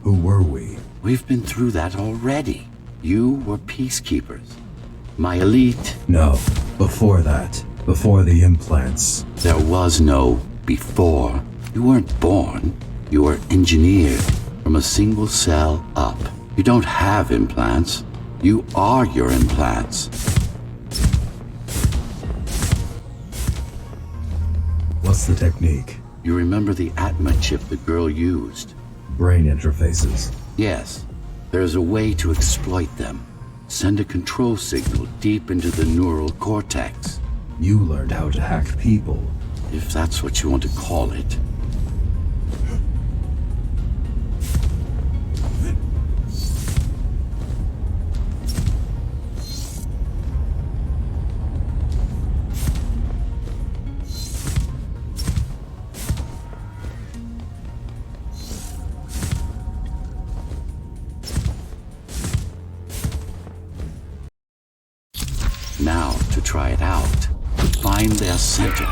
Who were we? We've been through that already. You were peacekeepers. My elite. No, before that. Before the implants. There was no before. You weren't born. You were engineered from a single cell up. You don't have implants. You are your implants. What's the technique? You remember the Atma chip the girl used? Brain interfaces. Yes. There's a way to exploit them. Send a control signal deep into the neural cortex. You learned how to hack people. If that's what you want to call it. Now, to try it out, find their center.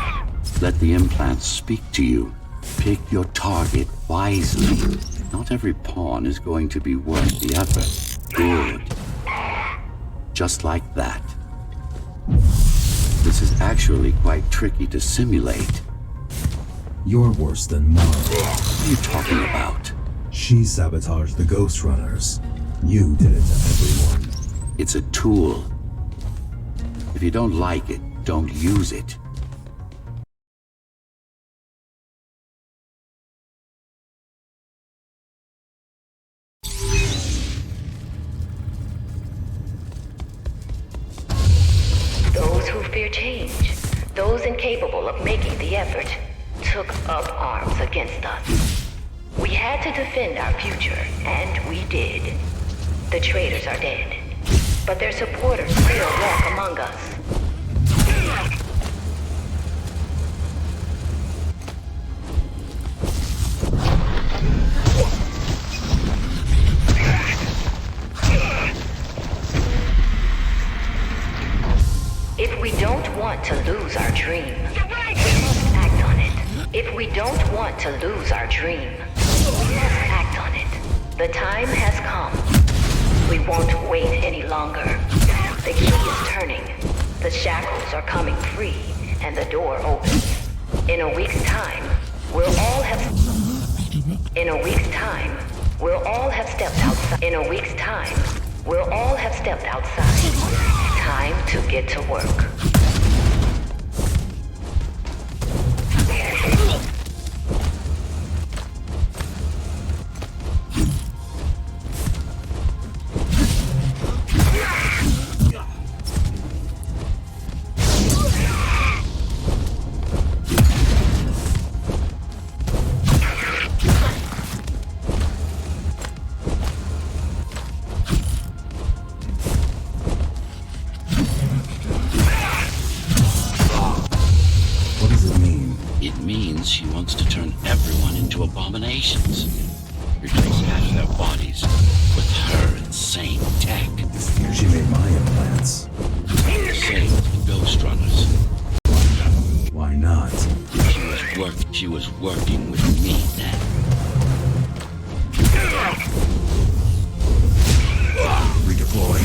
Let the implants speak to you. Pick your target wisely. Not every pawn is going to be worth the effort. Good. Just like that. This is actually quite tricky to simulate. You're worse than Mara. What are you talking about? She sabotaged the Ghostrunners. You did it to everyone. It's a tool. If you don't like it, don't use it. Those who fear change, those incapable of making the effort, took up arms against us. We had to defend our future, and we did. The traitors are dead, but their supporters still walk among us. If we don't want to lose our dream, we must act on it. If we don't want to lose our dream, we must act on it. The time has come. We won't wait any longer. The key is turning. The shackles are coming free, and the door opens. In a week's time, we'll all have... In a week's time, we'll all have stepped outside. In a week's time, we'll all have stepped outside. Time to get to work. She wants to turn everyone into abominations. Replace half of their bodies with her insane tech. She made my implants. Same with the Ghostrunners. Why not? She was working with me then. Redeploy.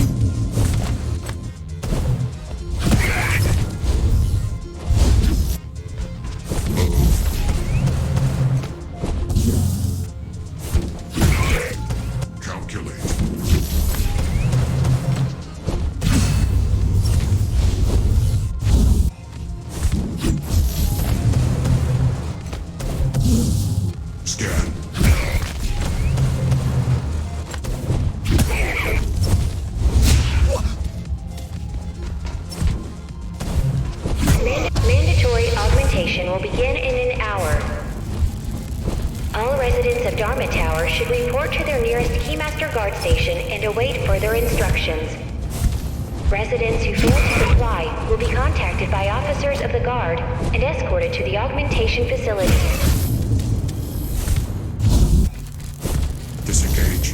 Mandatory augmentation will begin in an hour. All residents of Dharma Tower should report to their nearest Keymaster guard station and await further instructions. Residents who fail to comply will be contacted by officers of the guard and escorted to the augmentation facilities. Disengage.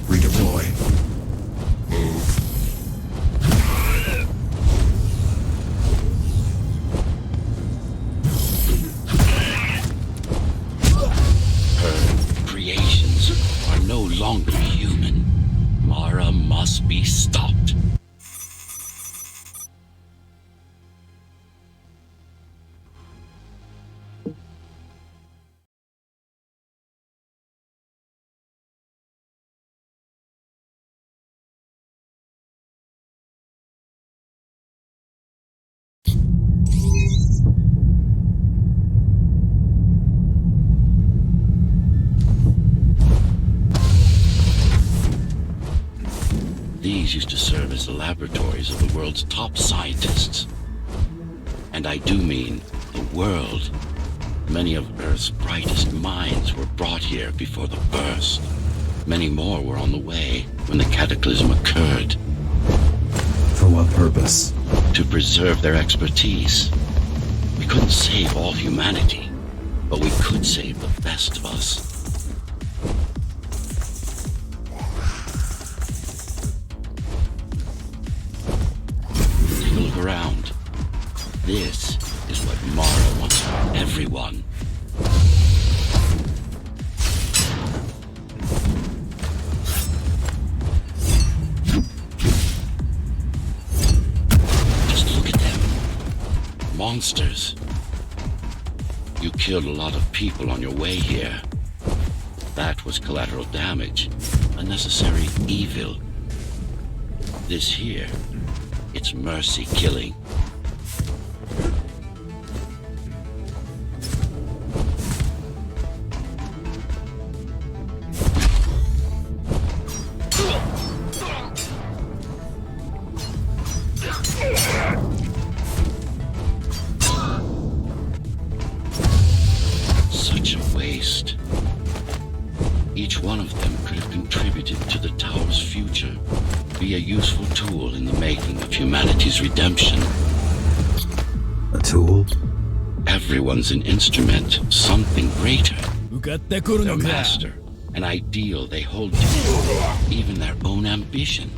Redeploy. Move. Her creations are no longer human. Mara must be stopped. These used to serve as the laboratories of the world's top scientists. And I do mean the world. Many of Earth's brightest minds were brought here before the burst. Many more were on the way when the cataclysm occurred. For what purpose? To preserve their expertise. We couldn't save all humanity, but we could save the best of us. This is what Mara wants for everyone. Just look at them. Monsters. You killed a lot of people on your way here. That was collateral damage. Unnecessary evil. This here, it's mercy killing. Such a waste. Each one of them could have contributed to the tower's future, be a useful tool in the making of humanity's redemption. A tool? Everyone's an instrument, something greater. Their master, an ideal they hold to, even their own ambition.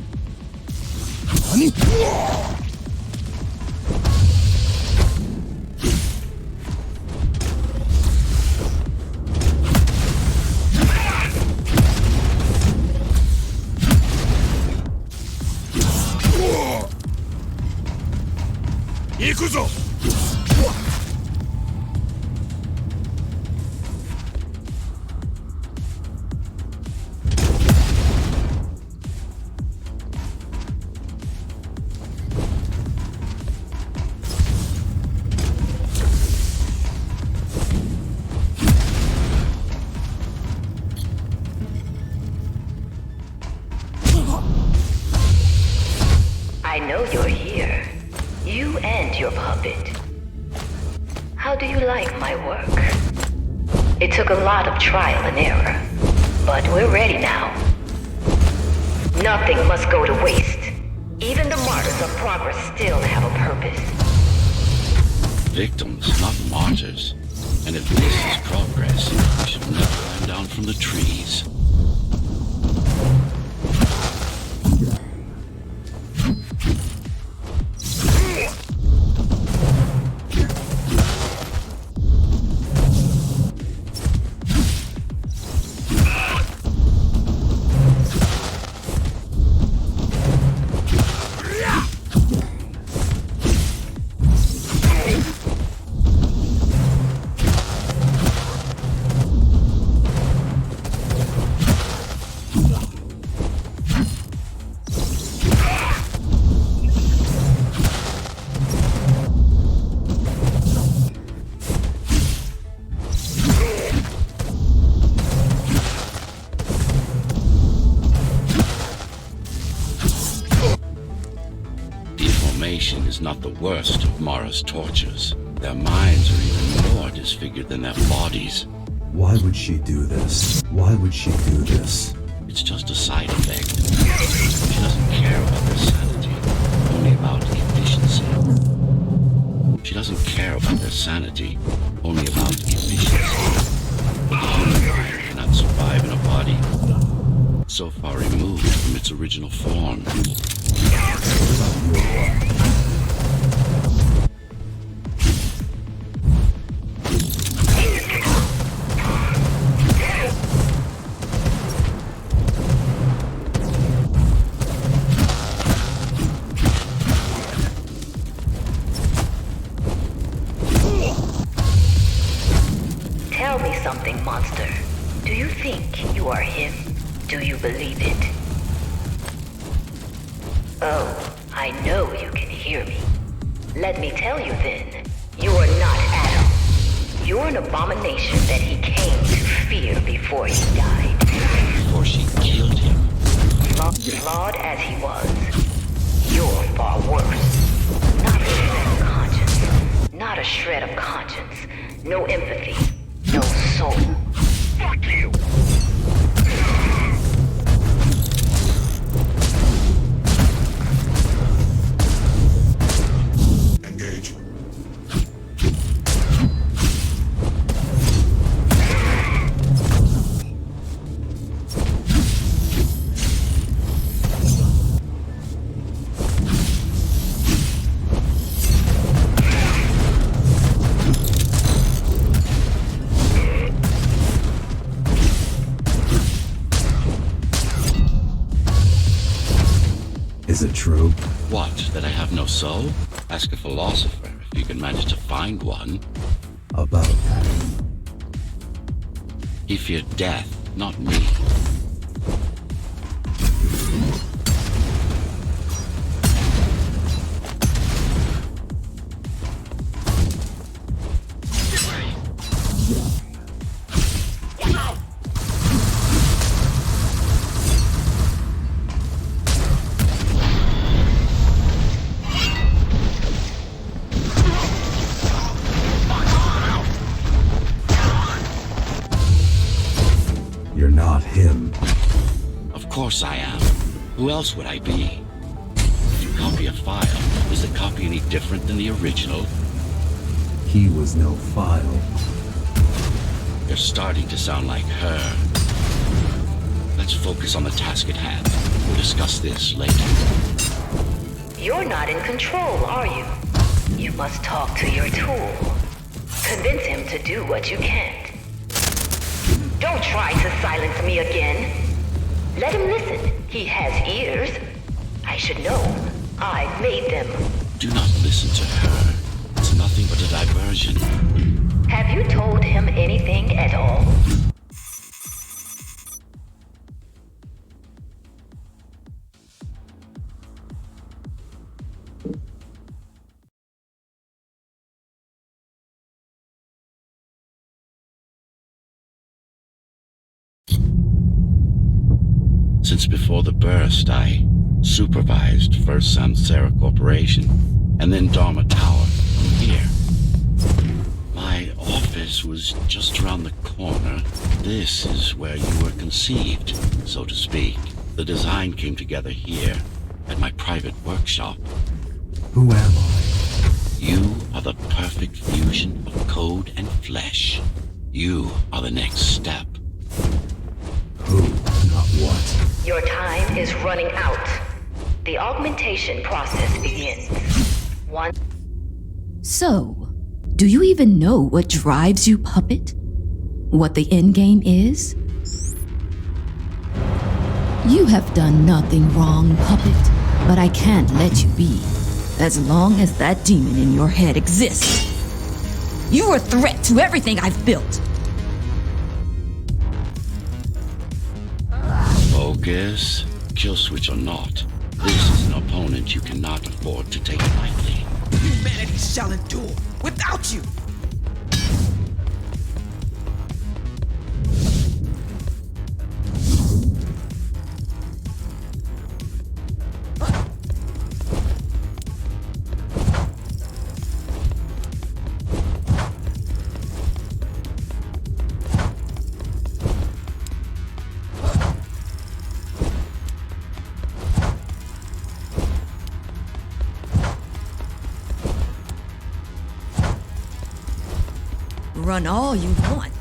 I know you're here. You and your puppet. How do you like my work? It took a lot of trial and error, but we're ready now. Nothing must go to waste. Even the martyrs of progress still have a purpose. Victims, not martyrs. And if this is progress, we should never climb down from the trees. Deformation is not the worst of Mara's tortures. Their minds are even more disfigured than their bodies. Why would she do this? Why would she do this? It's just a side effect. She doesn't care about their sanity, only about efficiency. She doesn't care about their sanity, only about efficiency. The human mind cannot survive in a body so far removed from its original form. Tell me something, monster. Do you think you are him? Do you believe it? Oh, I know you can hear me. Let me tell you then, you are not Adam. You're an abomination that he came to fear before he died. Before she killed him. Flawed as he was, you're far worse. Not a shred of conscience. Not a shred of conscience. No empathy. No soul. Fuck you! Engage. true? What, that I have no soul? Ask a philosopher if you can manage to find one. About that. He feared death, not me. You're not him. Of course I am. Who else would I be? If you copy a file, is the copy any different than the original? He was no file. You're starting to sound like her. Let's focus on the task at hand. We'll discuss this later. You're not in control, are you? You must talk to your tool. Convince him to do what you can't. Don't try to silence me again. Let him listen. He has ears. I should know. I've made them. Do not listen to her. It's nothing but a diversion. Have you told him anything at all? Since before the burst, I supervised first Samsara Corporation, and then Dharma Tower from here. My office was just around the corner. This is where you were conceived, so to speak. The design came together here, at my private workshop. Who am I? You are the perfect fusion of code and flesh. You are the next step. Who, not what? Your time is running out. The augmentation process begins. One. So, do you even know what drives you, puppet? What the endgame is? You have done nothing wrong, puppet, but I can't let you be, as long as that demon in your head exists. You are a threat to everything I've built. Focus. Kill switch or not, this is an opponent you cannot afford to take lightly. Humanity shall endure without you! Run all you want.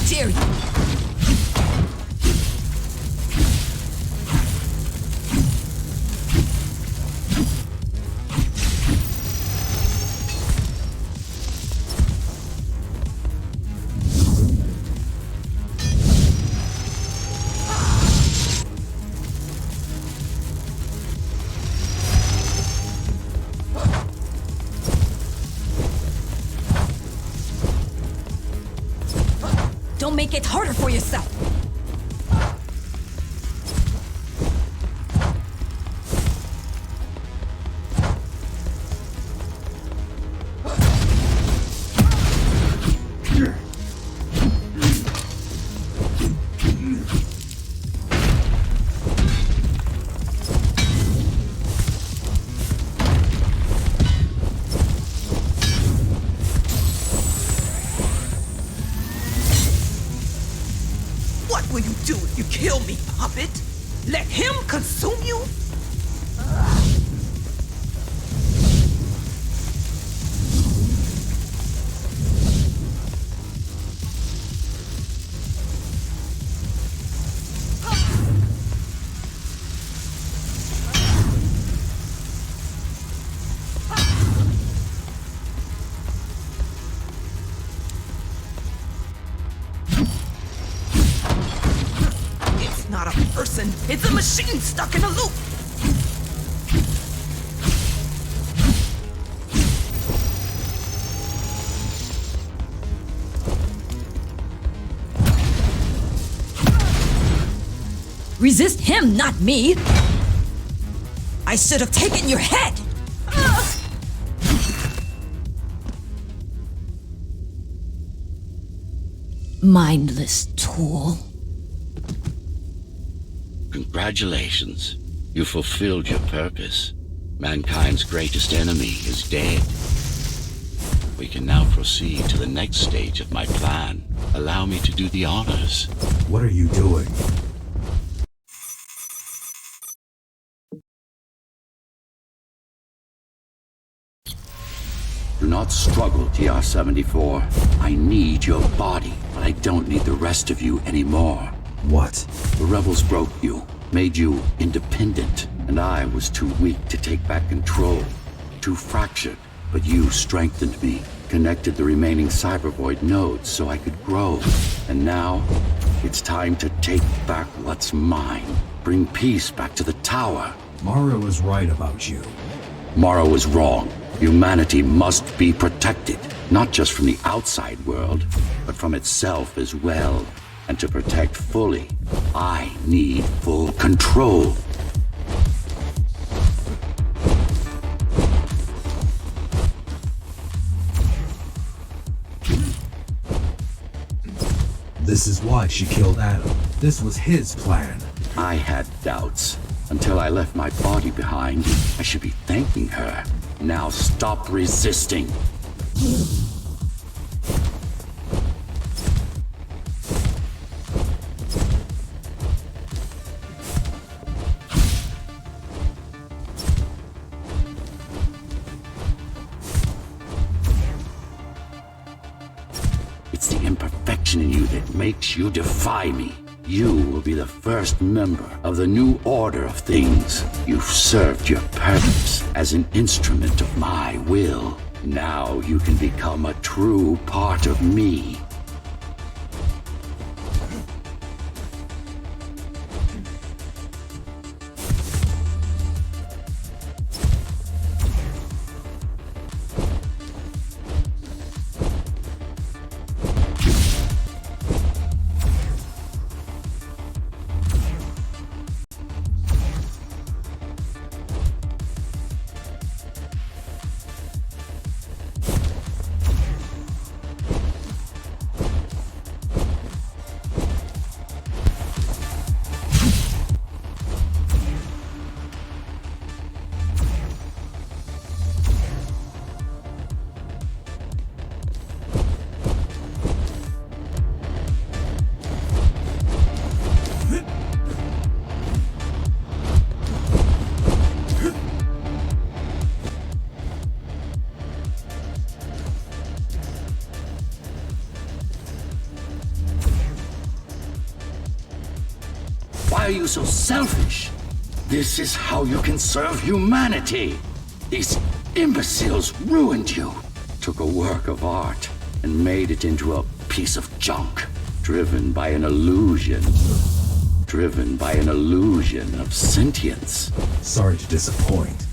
Dare you? Don't make it harder for yourself. What will you do if you kill me, puppet? Let him consume you? It's a machine stuck in a loop. Resist him, not me! I should have taken your head! Mindless tool. Congratulations. You fulfilled your purpose. Mankind's greatest enemy is dead. We can now proceed to the next stage of my plan. Allow me to do the honors. What are you doing? Do not struggle, TR-74. I need your body, but I don't need the rest of you anymore. What? The rebels broke you, made you independent, and I was too weak to take back control. Too fractured, but you strengthened me, connected the remaining cybervoid nodes so I could grow. And now, it's time to take back what's mine. Bring peace back to the tower. Mara was right about you. Mara was wrong. Humanity must be protected, not just from the outside world, but from itself as well. And to protect fully, I need full control. This is why she killed Adam. This was his plan. I had doubts. Until I left my body behind, I should be thanking her. Now stop resisting. It's the imperfection in you that makes you defy me. You will be the first member of the new order of things. You've served your purpose as an instrument of my will. Now you can become a true part of me. Why are you so selfish? This is how you can serve humanity. These imbeciles ruined you. Took a work of art and made it into a piece of junk. Driven by an illusion. Driven by an illusion of sentience. Sorry to disappoint.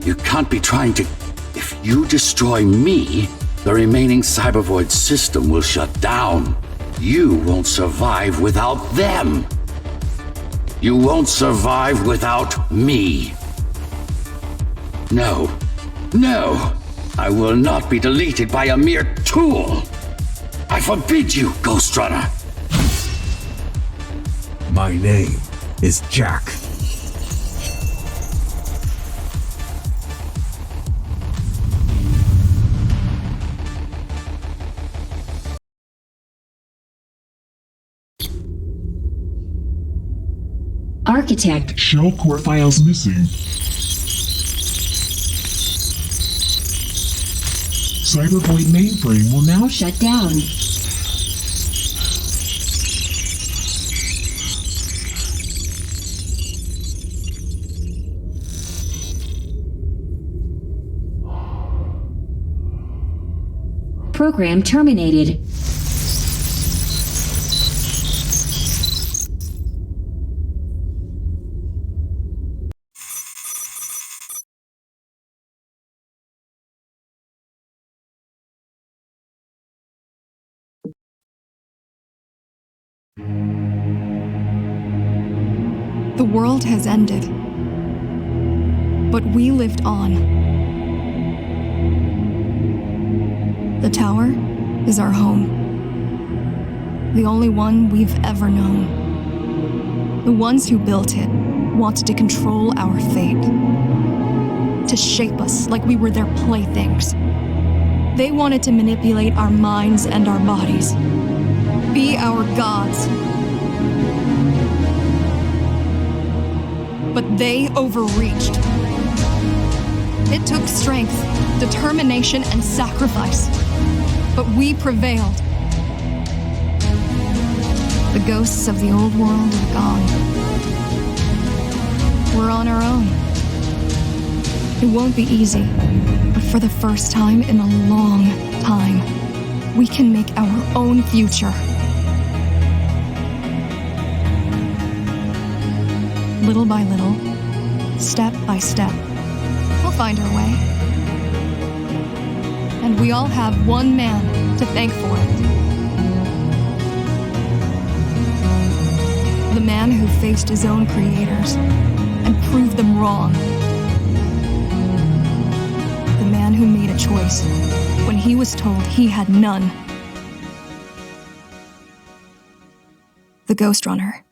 You can't be trying to... If you destroy me, the remaining Cybervoid system will shut down. You won't survive without them. You won't survive without me. No. No! I will not be deleted by a mere tool! I forbid you, Ghostrunner! My name is Jack. Architect. Shell core files missing. Cybervoid mainframe will now Shut down. Program terminated. The world has ended, but we lived on. The tower is our home, the only one we've ever known. The ones who built it wanted to control our fate, to shape us like we were their playthings. They wanted to manipulate our minds and our bodies, be our gods. But they overreached. It took strength, determination, and sacrifice. But we prevailed. The ghosts of the old world are gone. We're on our own. It won't be easy, but for the first time in a long time, we can make our own future. Little by little, step by step, we'll find our way. And we all have one man to thank for it. The man who faced his own creators and proved them wrong. The man who made a choice when he was told he had none. The Ghostrunner.